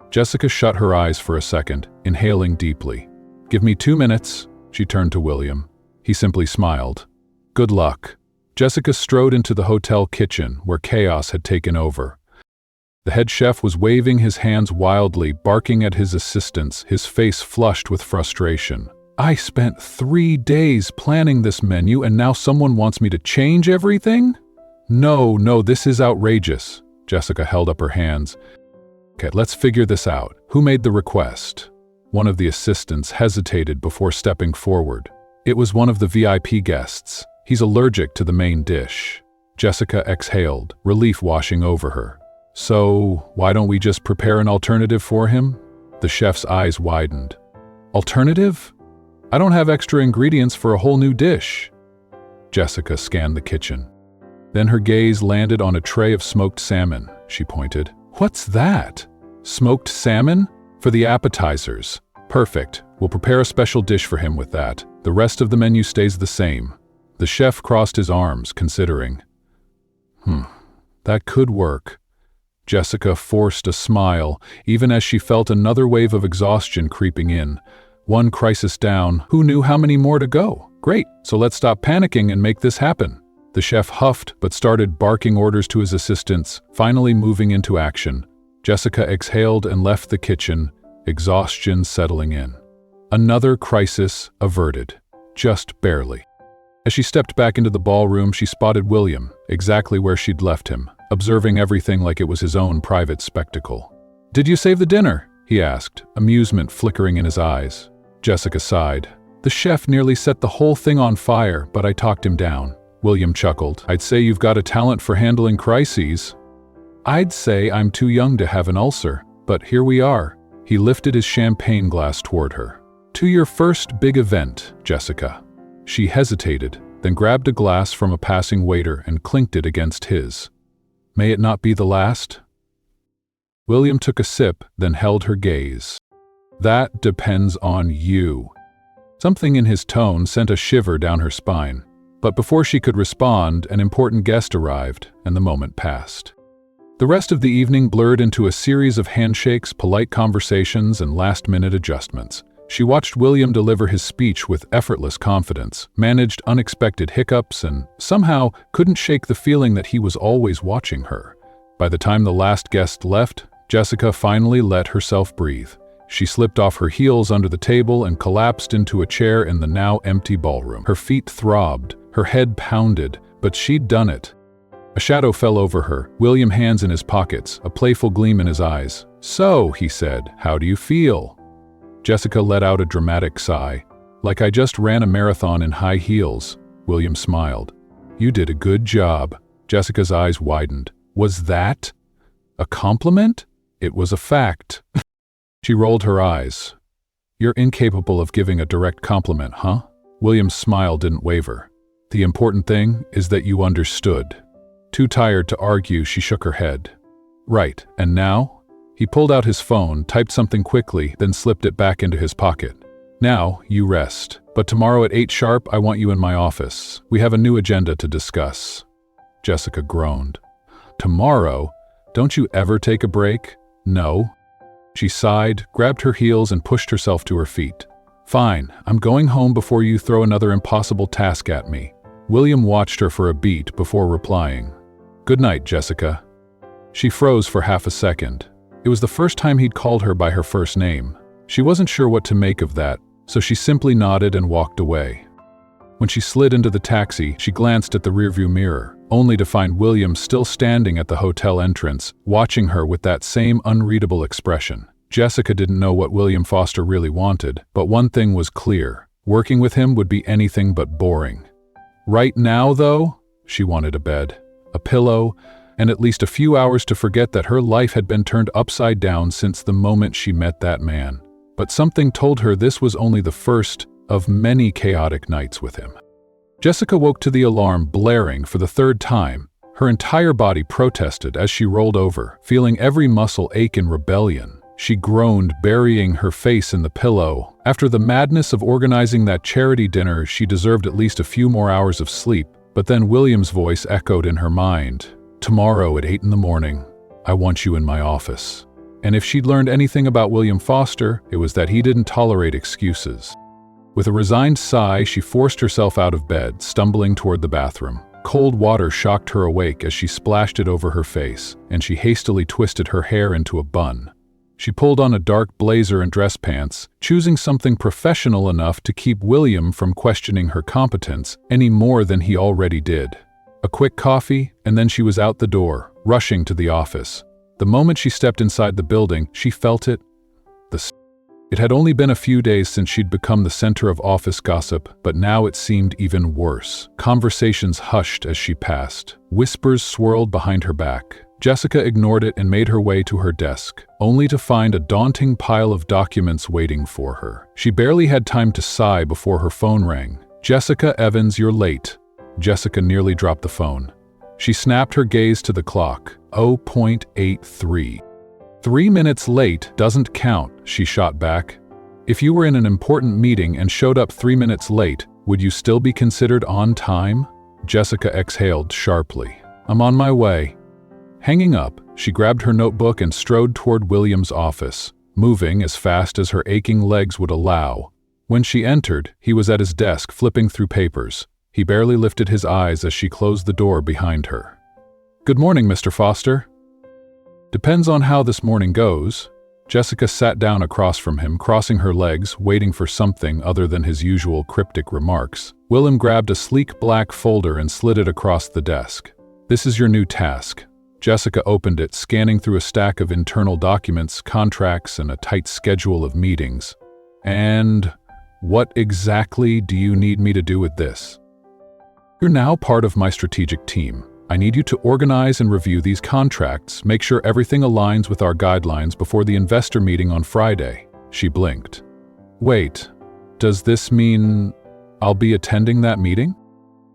Jessica shut her eyes for a second, inhaling deeply. Give me 2 minutes, she turned to William. He simply smiled. Good luck. Jessica strode into the hotel kitchen, where chaos had taken over. The head chef was waving his hands wildly, barking at his assistants, his face flushed with frustration. I spent 3 days planning this menu and now someone wants me to change everything? No, this is outrageous. Jessica held up her hands. Okay, let's figure this out. Who made the request? One of the assistants hesitated before stepping forward. It was one of the VIP guests. He's allergic to the main dish. Jessica exhaled, relief washing over her. So, why don't we just prepare an alternative for him? The chef's eyes widened. Alternative? I don't have extra ingredients for a whole new dish. Jessica scanned the kitchen. Then her gaze landed on a tray of smoked salmon. She pointed. What's that? Smoked salmon? For the appetizers. Perfect. We'll prepare a special dish for him with that. The rest of the menu stays the same. The chef crossed his arms, considering. That could work. Jessica forced a smile, even as she felt another wave of exhaustion creeping in. One crisis down, who knew how many more to go? Great, so let's stop panicking and make this happen. The chef huffed but started barking orders to his assistants, finally moving into action. Jessica exhaled and left the kitchen, exhaustion settling in. Another crisis averted, just barely. As she stepped back into the ballroom, she spotted William, exactly where she'd left him, observing everything like it was his own private spectacle. Did you save the dinner? He asked, amusement flickering in his eyes. Jessica sighed. The chef nearly set the whole thing on fire, but I talked him down. William chuckled. I'd say you've got a talent for handling crises. I'd say I'm too young to have an ulcer, but here we are. He lifted his champagne glass toward her. To your first big event, Jessica. She hesitated, then grabbed a glass from a passing waiter and clinked it against his. May it not be the last? William took a sip, then held her gaze. That depends on you. Something in his tone sent a shiver down her spine. But before she could respond, an important guest arrived, and the moment passed. The rest of the evening blurred into a series of handshakes, polite conversations, and last-minute adjustments. She watched William deliver his speech with effortless confidence, managed unexpected hiccups, and somehow couldn't shake the feeling that he was always watching her. By the time the last guest left, Jessica finally let herself breathe. She slipped off her heels under the table and collapsed into a chair in the now empty ballroom. Her feet throbbed, her head pounded, but she'd done it. A shadow fell over her, William hands in his pockets, a playful gleam in his eyes. "So," he said, "how do you feel?" Jessica let out a dramatic sigh. "Like I just ran a marathon in high heels." William smiled. "You did a good job." Jessica's eyes widened. "Was that a compliment?" "It was a fact." She rolled her eyes. "You're incapable of giving a direct compliment, huh?" William's smile didn't waver. "The important thing is that you understood." Too tired to argue, she shook her head. "Right, and now?" He pulled out his phone, typed something quickly, then slipped it back into his pocket. "Now, you rest. But tomorrow at 8 sharp, I want you in my office. We have a new agenda to discuss." Jessica groaned. "Tomorrow? Don't you ever take a break?" "No." She sighed, grabbed her heels, and pushed herself to her feet. "Fine, I'm going home before you throw another impossible task at me." William watched her for a beat before replying. "Good night, Jessica." She froze for half a second. It was the first time he'd called her by her first name. She wasn't sure what to make of that, so she simply nodded and walked away. When she slid into the taxi, she glanced at the rearview mirror, only to find William still standing at the hotel entrance, watching her with that same unreadable expression. Jessica didn't know what William Foster really wanted, but one thing was clear. Working with him would be anything but boring. Right now, though, she wanted a bed, a pillow, and at least a few hours to forget that her life had been turned upside down since the moment she met that man. But something told her this was only the first of many chaotic nights with him. Jessica woke to the alarm blaring for the third time. Her entire body protested as she rolled over, feeling every muscle ache in rebellion. She groaned, burying her face in the pillow. After the madness of organizing that charity dinner, she deserved at least a few more hours of sleep. But then William's voice echoed in her mind. "Tomorrow at 8 in the morning, I want you in my office." And if she'd learned anything about William Foster, it was that he didn't tolerate excuses. With a resigned sigh, she forced herself out of bed, stumbling toward the bathroom. Cold water shocked her awake as she splashed it over her face, and she hastily twisted her hair into a bun. She pulled on a dark blazer and dress pants, choosing something professional enough to keep William from questioning her competence any more than he already did. A quick coffee, and then she was out the door, rushing to the office. The moment she stepped inside the building, she felt it. It had only been a few days since she'd become the center of office gossip, but now it seemed even worse. Conversations hushed as she passed. Whispers swirled behind her back. Jessica ignored it and made her way to her desk, only to find a daunting pile of documents waiting for her. She barely had time to sigh before her phone rang. "Jessica Evans, you're late." Jessica nearly dropped the phone. She snapped her gaze to the clock. 0.83. 3 minutes late doesn't count, she shot back. If you were in an important meeting and showed up 3 minutes late, would you still be considered on time? Jessica exhaled sharply. "I'm on my way." Hanging up, she grabbed her notebook and strode toward William's office, moving as fast as her aching legs would allow. When she entered, he was at his desk flipping through papers. He barely lifted his eyes as she closed the door behind her. "Good morning, Mr. Foster." "Depends on how this morning goes." Jessica sat down across from him, crossing her legs, waiting for something other than his usual cryptic remarks. William grabbed a sleek black folder and slid it across the desk. "This is your new task." Jessica opened it, scanning through a stack of internal documents, contracts, and a tight schedule of meetings. "And what exactly do you need me to do with this?" "You're now part of my strategic team. I need you to organize and review these contracts, make sure everything aligns with our guidelines before the investor meeting on Friday." She blinked. "Wait, does this mean I'll be attending that meeting?"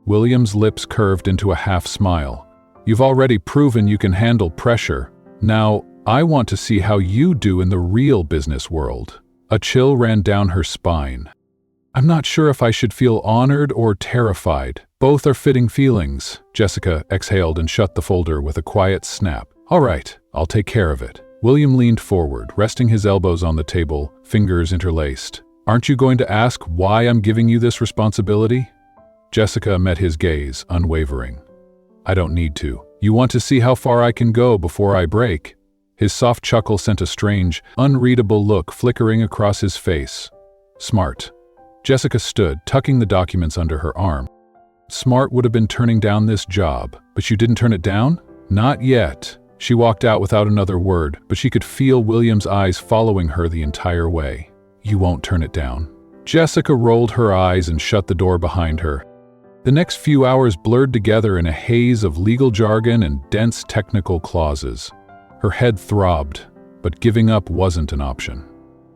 William's lips curved into a half smile. "You've already proven you can handle pressure. Now, I want to see how you do in the real business world." A chill ran down her spine. "I'm not sure if I should feel honored or terrified. Both are fitting feelings." Jessica exhaled and shut the folder with a quiet snap. "All right, I'll take care of it." William leaned forward, resting his elbows on the table, fingers interlaced. "Aren't you going to ask why I'm giving you this responsibility?" Jessica met his gaze, unwavering. "I don't need to. You want to see how far I can go before I break?" His soft chuckle sent a strange, unreadable look flickering across his face. "Smart." Jessica stood, tucking the documents under her arm. "Smart would have been turning down this job, but you didn't turn it down?" "Not yet." She walked out without another word, but she could feel William's eyes following her the entire way. "You won't turn it down." Jessica rolled her eyes and shut the door behind her. The next few hours blurred together in a haze of legal jargon and dense technical clauses. Her head throbbed, but giving up wasn't an option.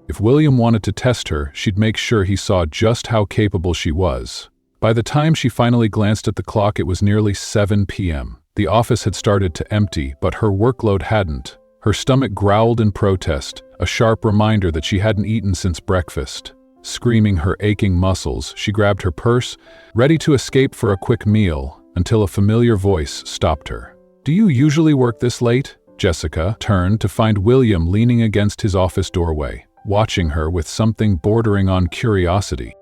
If William wanted to test her, she'd make sure he saw just how capable she was. By the time she finally glanced at the clock, it was nearly 7 p.m. The office had started to empty, but her workload hadn't. Her stomach growled in protest, a sharp reminder that she hadn't eaten since breakfast. Screaming her aching muscles, she grabbed her purse, ready to escape for a quick meal, until a familiar voice stopped her. "Do you usually work this late?" Jessica turned to find William leaning against his office doorway, watching her with something bordering on curiosity.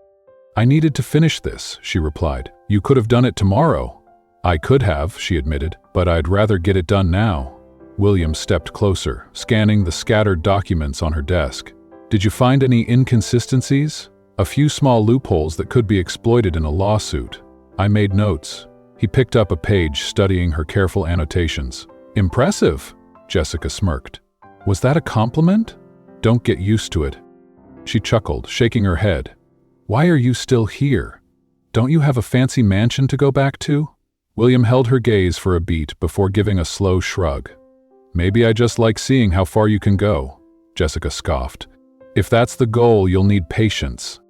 "I needed to finish this," she replied. "You could have done it tomorrow." "I could have," she admitted, "but I'd rather get it done now." William stepped closer, scanning the scattered documents on her desk. "Did you find any inconsistencies?" "A few small loopholes that could be exploited in a lawsuit." "I made notes." He picked up a page, studying her careful annotations. "Impressive," Jessica smirked. "Was that a compliment?" "Don't get used to it." She chuckled, shaking her head. "Why are you still here? Don't you have a fancy mansion to go back to?" William held her gaze for a beat before giving a slow shrug. "Maybe I just like seeing how far you can go," Jessica scoffed. "If that's the goal, you'll need patience."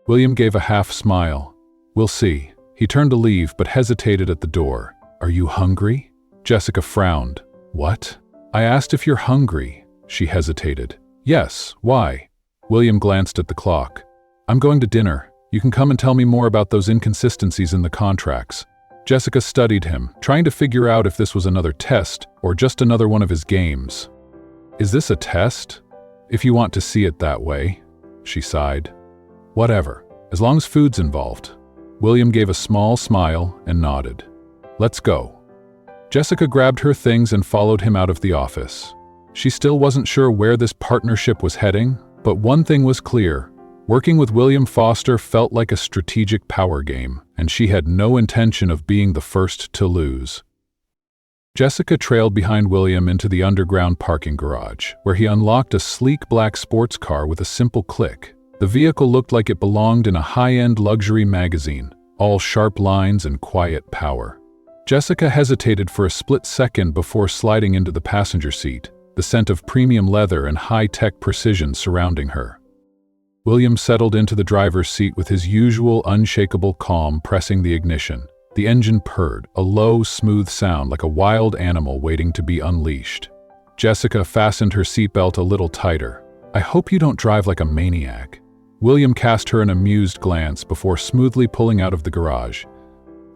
William gave a half smile. "We'll see." He turned to leave, but hesitated at the door. "Are you hungry?" Jessica frowned. "What?" "I asked if you're hungry." She hesitated. "Yes, why?" William glanced at the clock. "I'm going to dinner. You can come and tell me more about those inconsistencies in the contracts." Jessica studied him, trying to figure out if this was another test or just another one of his games. "Is this a test?" "If you want to see it that way," she sighed. "Whatever, as long as food's involved." William gave a small smile and nodded. "Let's go." Jessica grabbed her things and followed him out of the office. She still wasn't sure where this partnership was heading, but one thing was clear. Working with William Foster felt like a strategic power game, and she had no intention of being the first to lose. Jessica trailed behind William into the underground parking garage, where he unlocked a sleek black sports car with a simple click. The vehicle looked like it belonged in a high-end luxury magazine, all sharp lines and quiet power. Jessica hesitated for a split second before sliding into the passenger seat, the scent of premium leather and high-tech precision surrounding her. William settled into the driver's seat with his usual unshakable calm, pressing the ignition. The engine purred, a low, smooth sound like a wild animal waiting to be unleashed. Jessica fastened her seatbelt a little tighter. "I hope you don't drive like a maniac." William cast her an amused glance before smoothly pulling out of the garage.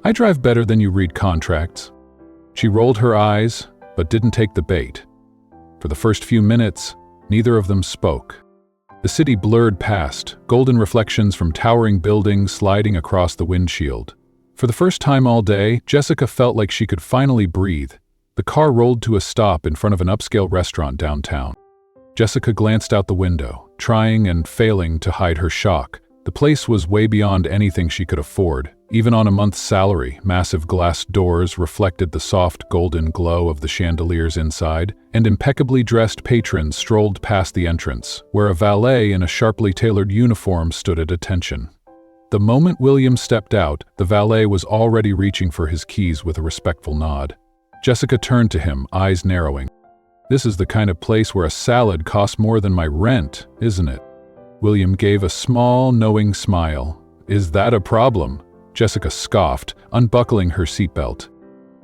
"I drive better than you read contracts." She rolled her eyes, but didn't take the bait. For the first few minutes, neither of them spoke. The city blurred past, golden reflections from towering buildings sliding across the windshield. For the first time all day, Jessica felt like she could finally breathe. The car rolled to a stop in front of an upscale restaurant downtown. Jessica glanced out the window, trying and failing to hide her shock. The place was way beyond anything she could afford. Even on a month's salary, massive glass doors reflected the soft golden glow of the chandeliers inside, and impeccably dressed patrons strolled past the entrance, where a valet in a sharply tailored uniform stood at attention. The moment William stepped out, the valet was already reaching for his keys with a respectful nod. Jessica turned to him, eyes narrowing. "This is the kind of place where a salad costs more than my rent, isn't it?" William gave a small, knowing smile. "Is that a problem?" Jessica scoffed, unbuckling her seatbelt.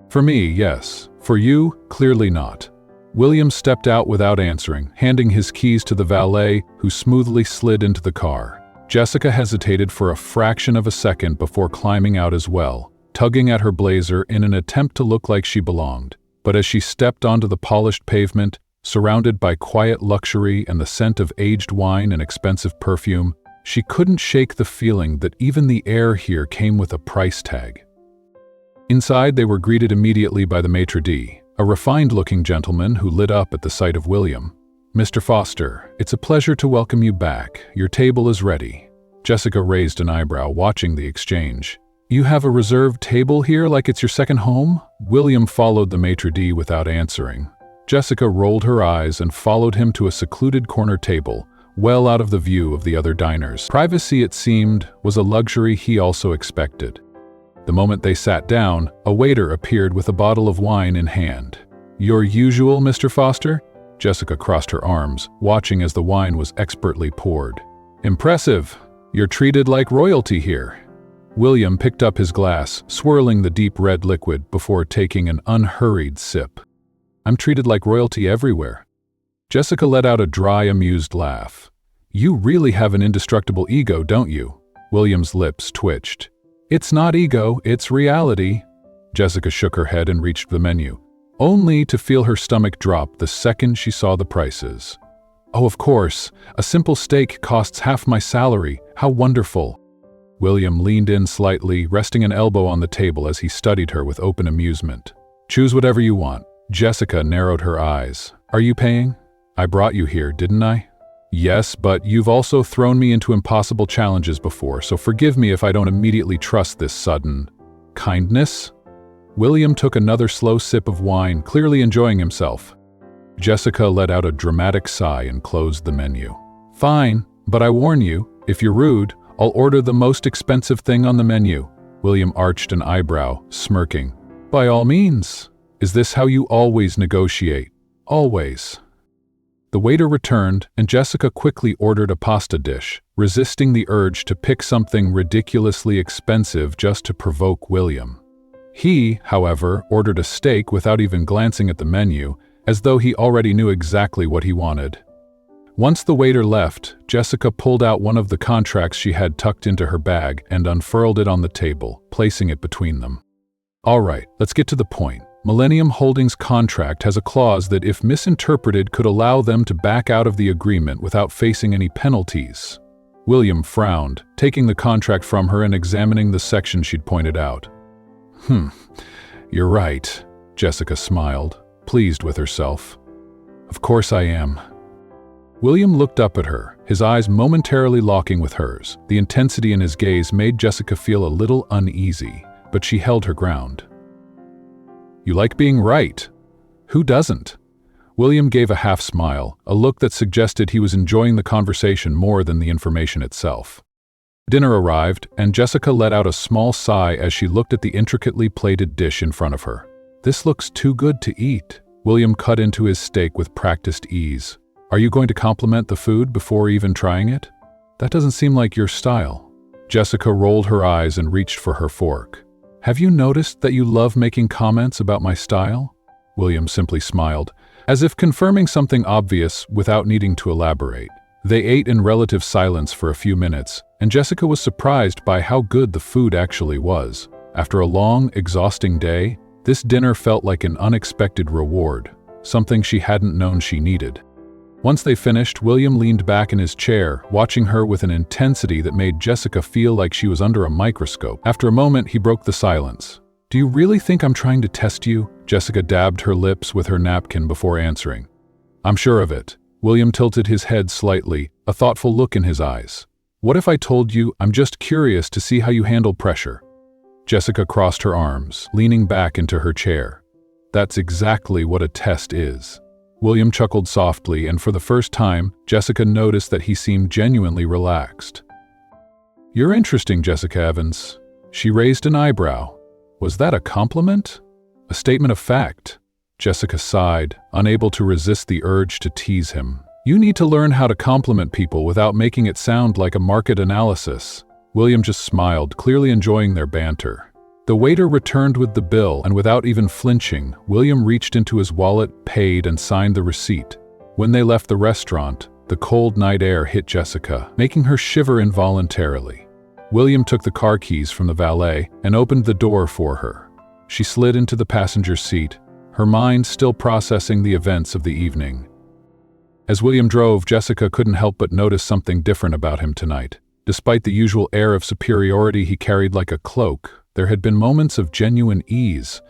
"For me, yes. For you, clearly not." William stepped out without answering, handing his keys to the valet, who smoothly slid into the car. Jessica hesitated for a fraction of a second before climbing out as well, tugging at her blazer in an attempt to look like she belonged. But as she stepped onto the polished pavement, surrounded by quiet luxury and the scent of aged wine and expensive perfume, she couldn't shake the feeling that even the air here came with a price tag. Inside, they were greeted immediately by the maitre d', a refined-looking gentleman who lit up at the sight of William. "Mr. Foster, it's a pleasure to welcome you back. Your table is ready." Jessica raised an eyebrow, watching the exchange. "You have a reserved table here like it's your second home?" William followed the maitre d' without answering. Jessica rolled her eyes and followed him to a secluded corner table, well out of the view of the other diners. Privacy, it seemed, was a luxury he also expected. The moment they sat down, a waiter appeared with a bottle of wine in hand. "Your usual, Mr. Foster?" Jessica crossed her arms, watching as the wine was expertly poured. "Impressive. You're treated like royalty here." William picked up his glass, swirling the deep red liquid before taking an unhurried sip. "I'm treated like royalty everywhere." Jessica let out a dry, amused laugh. "You really have an indestructible ego, don't you?" William's lips twitched. "It's not ego, it's reality." Jessica shook her head and reached the menu, only to feel her stomach drop the second she saw the prices. "Oh, of course, a simple steak costs half my salary. How wonderful." William leaned in slightly, resting an elbow on the table as he studied her with open amusement. "Choose whatever you want." Jessica narrowed her eyes. "Are you paying? I brought you here, didn't I?" "Yes, but you've also thrown me into impossible challenges before, so forgive me if I don't immediately trust this sudden kindness." William took another slow sip of wine, clearly enjoying himself. Jessica let out a dramatic sigh and closed the menu. "Fine, but I warn you, if you're rude, I'll order the most expensive thing on the menu." William arched an eyebrow, smirking. "By all means. Is this how you always negotiate? Always?" The waiter returned, and Jessica quickly ordered a pasta dish, resisting the urge to pick something ridiculously expensive just to provoke William. He, however, ordered a steak without even glancing at the menu, as though he already knew exactly what he wanted. Once the waiter left, Jessica pulled out one of the contracts she had tucked into her bag and unfurled it on the table, placing it between them. "All right, let's get to the point. Millennium Holdings' contract has a clause that, if misinterpreted, could allow them to back out of the agreement without facing any penalties." William frowned, taking the contract from her and examining the section she'd pointed out. You're right," Jessica smiled, pleased with herself. "Of course I am." William looked up at her, his eyes momentarily locking with hers. The intensity in his gaze made Jessica feel a little uneasy, but she held her ground. "You like being right. Who doesn't?" William gave a half smile, a look that suggested he was enjoying the conversation more than the information itself. Dinner arrived, and Jessica let out a small sigh as she looked at the intricately plated dish in front of her. "This looks too good to eat." William cut into his steak with practiced ease. "Are you going to compliment the food before even trying it? That doesn't seem like your style." Jessica rolled her eyes and reached for her fork. "Have you noticed that you love making comments about my style?" William simply smiled, as if confirming something obvious without needing to elaborate. They ate in relative silence for a few minutes, and Jessica was surprised by how good the food actually was. After a long, exhausting day, this dinner felt like an unexpected reward, something she hadn't known she needed. Once they finished, William leaned back in his chair, watching her with an intensity that made Jessica feel like she was under a microscope. After a moment, he broke the silence. "Do you really think I'm trying to test you?" Jessica dabbed her lips with her napkin before answering. "I'm sure of it." William tilted his head slightly, a thoughtful look in his eyes. "What if I told you I'm just curious to see how you handle pressure?" Jessica crossed her arms, leaning back into her chair. "That's exactly what a test is." William chuckled softly, and for the first time, Jessica noticed that he seemed genuinely relaxed. "You're interesting, Jessica Evans." She raised an eyebrow. Was that a compliment? A statement of fact? Jessica sighed, unable to resist the urge to tease him. "You need to learn how to compliment people without making it sound like a market analysis." William just smiled, clearly enjoying their banter. The waiter returned with the bill, and without even flinching, William reached into his wallet, paid, and signed the receipt. When they left the restaurant, the cold night air hit Jessica, making her shiver involuntarily. William took the car keys from the valet and opened the door for her. She slid into the passenger seat, her mind still processing the events of the evening. As William drove, Jessica couldn't help but notice something different about him tonight. Despite the usual air of superiority he carried like a cloak, there had been moments of genuine ease,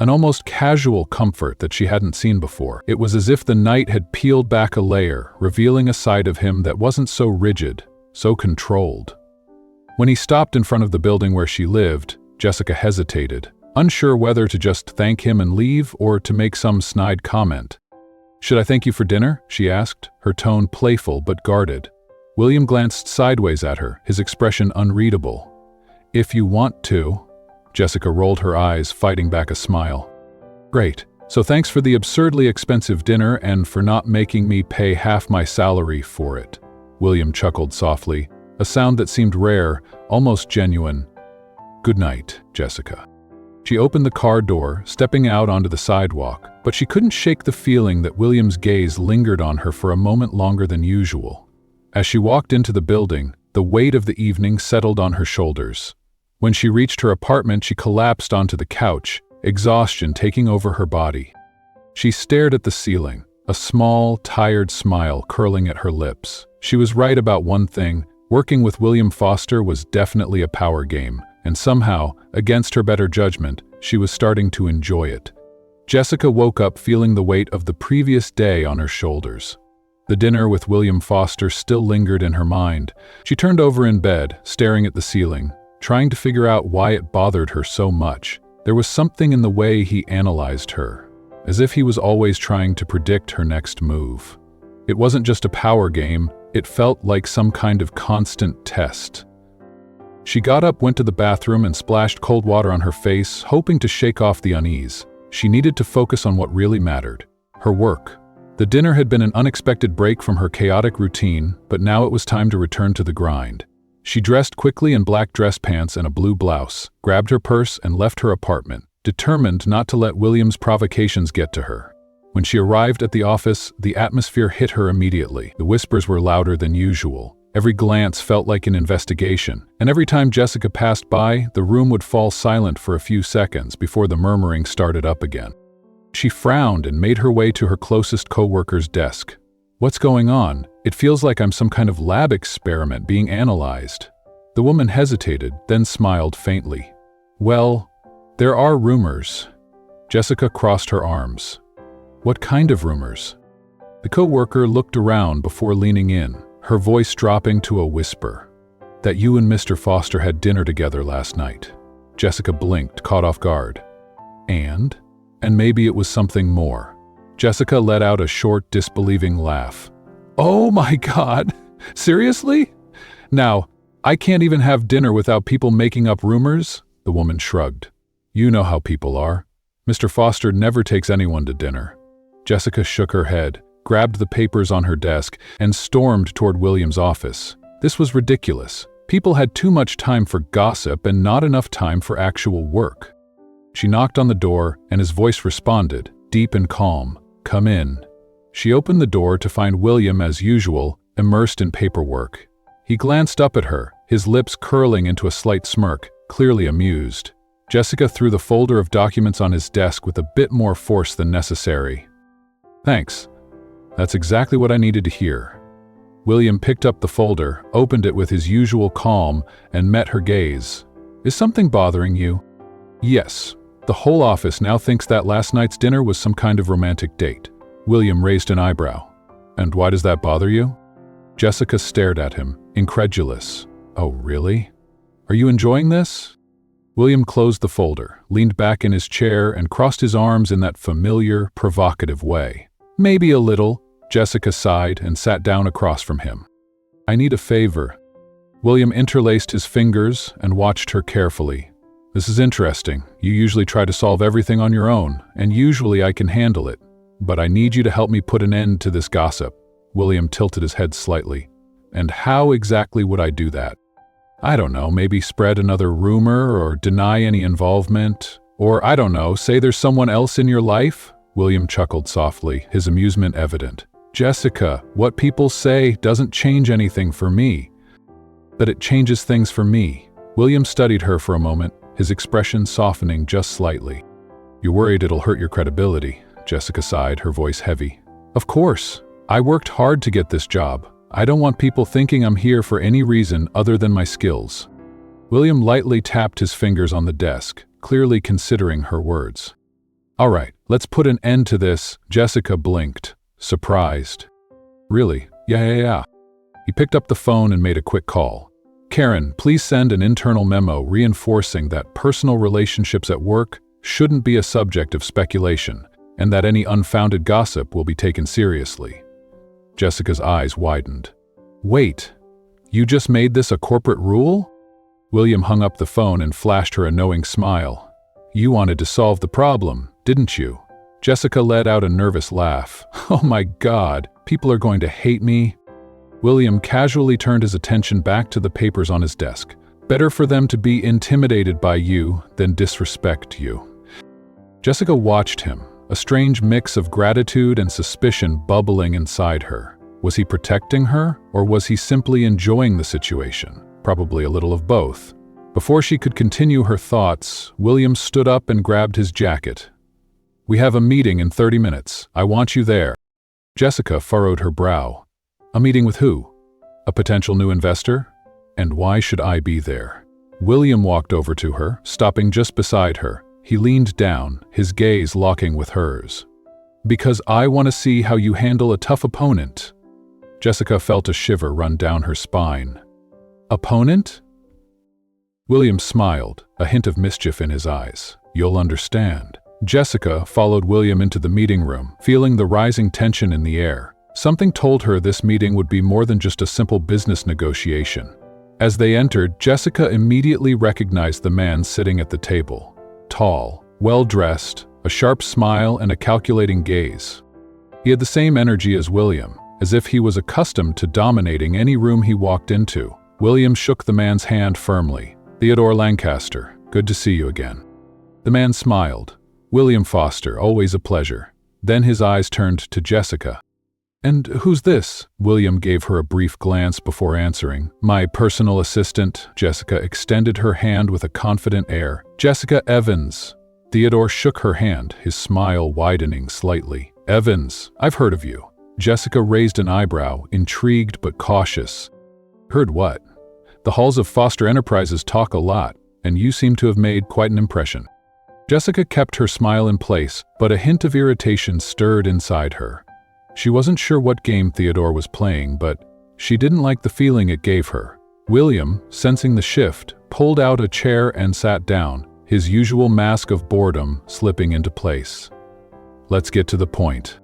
an almost casual comfort that she hadn't seen before. It was as if the night had peeled back a layer, revealing a side of him that wasn't so rigid, so controlled. When he stopped in front of the building where she lived, Jessica hesitated, unsure whether to just thank him and leave or to make some snide comment. "Should I thank you for dinner?" she asked, her tone playful but guarded. William glanced sideways at her, his expression unreadable. "If you want to." Jessica rolled her eyes, fighting back a smile. "Great. So thanks for the absurdly expensive dinner and for not making me pay half my salary for it." William chuckled softly, a sound that seemed rare, almost genuine. "Good night, Jessica." She opened the car door, stepping out onto the sidewalk, but she couldn't shake the feeling that William's gaze lingered on her for a moment longer than usual. As she walked into the building, the weight of the evening settled on her shoulders. When she reached her apartment, she collapsed onto the couch, exhaustion taking over her body. She stared at the ceiling, a small, tired smile curling at her lips. She was right about one thing: working with William Foster was definitely a power game, and somehow, against her better judgment, she was starting to enjoy it. Jessica woke up feeling the weight of the previous day on her shoulders. The dinner with William Foster still lingered in her mind. She turned over in bed, staring at the ceiling, trying to figure out why it bothered her so much. There was something in the way he analyzed her, as if he was always trying to predict her next move. It wasn't just a power game, it felt like some kind of constant test. She got up, went to the bathroom, and splashed cold water on her face, hoping to shake off the unease. She needed to focus on what really mattered: her work. The dinner had been an unexpected break from her chaotic routine, but now it was time to return to the grind. She dressed quickly in black dress pants and a blue blouse, grabbed her purse, and left her apartment, determined not to let William's provocations get to her. When she arrived at the office, the atmosphere hit her immediately. The whispers were louder than usual. Every glance felt like an investigation, and every time Jessica passed by, the room would fall silent for a few seconds before the murmuring started up again. She frowned and made her way to her closest coworker's desk. "What's going on? It feels like I'm some kind of lab experiment being analyzed." The woman hesitated, then smiled faintly. "Well, there are rumors." Jessica crossed her arms. "What kind of rumors?" The coworker looked around before leaning in, her voice dropping to a whisper. "That you and Mr. Foster had dinner together last night." Jessica blinked, caught off guard. And maybe it was something more. Jessica let out a short, disbelieving laugh. "Oh my God! Seriously? Now, I can't even have dinner without people making up rumors?" The woman shrugged. "You know how people are. Mr. Foster never takes anyone to dinner." Jessica shook her head, grabbed the papers on her desk, and stormed toward William's office. This was ridiculous. People had too much time for gossip and not enough time for actual work. She knocked on the door, and his voice responded, deep and calm. "Come in." She opened the door to find William, as usual, immersed in paperwork. He glanced up at her, his lips curling into a slight smirk, clearly amused. Jessica threw the folder of documents on his desk with a bit more force than necessary. "Thanks. That's exactly what I needed to hear." William picked up the folder, opened it with his usual calm, and met her gaze. "Is something bothering you?" "Yes. The whole office now thinks that last night's dinner was some kind of romantic date." William raised an eyebrow. "And why does that bother you?" Jessica stared at him, incredulous. "Oh, really? Are you enjoying this?" William closed the folder, leaned back in his chair, and crossed his arms in that familiar, provocative way. "Maybe a little," Jessica sighed and sat down across from him. "I need a favor." William interlaced his fingers and watched her carefully. "This is interesting. You usually try to solve everything on your own, and usually I can handle it. But I need you to help me put an end to this gossip." William tilted his head slightly. "And how exactly would I do that?" I don't know, maybe spread another rumor or deny any involvement. Or, I don't know, say there's someone else in your life? William chuckled softly, his amusement evident. Jessica, what people say doesn't change anything for me. But it changes things for me. William studied her for a moment, his expression softening just slightly. You're worried it'll hurt your credibility, Jessica sighed, her voice heavy. Of course. I worked hard to get this job. I don't want people thinking I'm here for any reason other than my skills. William lightly tapped his fingers on the desk, clearly considering her words. All right, let's put an end to this, Jessica blinked, surprised. Really? Yeah. He picked up the phone and made a quick call. Karen, please send an internal memo reinforcing that personal relationships at work shouldn't be a subject of speculation, and that any unfounded gossip will be taken seriously. Jessica's eyes widened. Wait, you just made this a corporate rule? William hung up the phone and flashed her a knowing smile. You wanted to solve the problem, didn't you? Jessica let out a nervous laugh. Oh my God, people are going to hate me. William casually turned his attention back to the papers on his desk. Better for them to be intimidated by you than disrespect you. Jessica watched him, a strange mix of gratitude and suspicion bubbling inside her. Was he protecting her, or was he simply enjoying the situation? Probably a little of both. Before she could continue her thoughts, William stood up and grabbed his jacket. We have a meeting in 30 minutes. I want you there. Jessica furrowed her brow. A meeting with who? A potential new investor? And why should I be there? William walked over to her, stopping just beside her. He leaned down, his gaze locking with hers. Because I want to see how you handle a tough opponent. Jessica felt a shiver run down her spine. Opponent? William smiled, a hint of mischief in his eyes. You'll understand. Jessica followed William into the meeting room, feeling the rising tension in the air. Something told her this meeting would be more than just a simple business negotiation. As they entered, Jessica immediately recognized the man sitting at the table. Tall, well-dressed, a sharp smile and a calculating gaze. He had the same energy as William, as if he was accustomed to dominating any room he walked into. William shook the man's hand firmly. Theodore Lancaster, good to see you again. The man smiled. William Foster, always a pleasure. Then his eyes turned to Jessica. And who's this? William gave her a brief glance before answering. My personal assistant. Jessica extended her hand with a confident air. Jessica Evans. Theodore shook her hand, his smile widening slightly. Evans, I've heard of you. Jessica raised an eyebrow, intrigued but cautious. Heard what? The halls of Foster Enterprises talk a lot, and you seem to have made quite an impression. Jessica kept her smile in place, but a hint of irritation stirred inside her. She wasn't sure what game Theodore was playing, but she didn't like the feeling it gave her. William, sensing the shift, pulled out a chair and sat down, his usual mask of boredom slipping into place. Let's get to the point.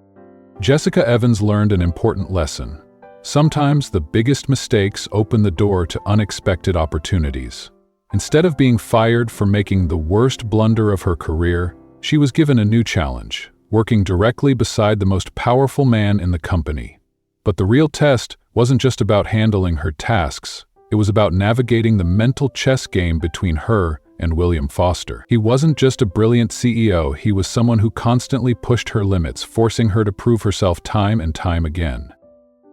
Jessica Evans learned an important lesson. Sometimes the biggest mistakes open the door to unexpected opportunities. Instead of being fired for making the worst blunder of her career, she was given a new challenge, working directly beside the most powerful man in the company. But the real test wasn't just about handling her tasks, it was about navigating the mental chess game between her and William Foster. He wasn't just a brilliant CEO, he was someone who constantly pushed her limits, forcing her to prove herself time and time again.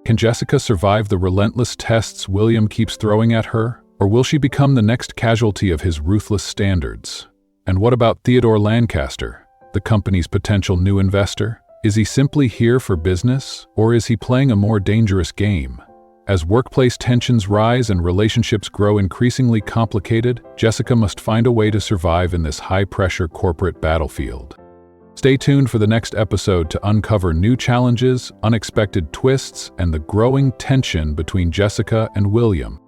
Can Jessica survive the relentless tests William keeps throwing at her? Or will she become the next casualty of his ruthless standards? And what about Theodore Lancaster, the company's potential new investor? Is he simply here for business, or is he playing a more dangerous game? As workplace tensions rise and relationships grow increasingly complicated, Jessica must find a way to survive in this high-pressure corporate battlefield. Stay tuned for the next episode to uncover new challenges, unexpected twists, and the growing tension between Jessica and William.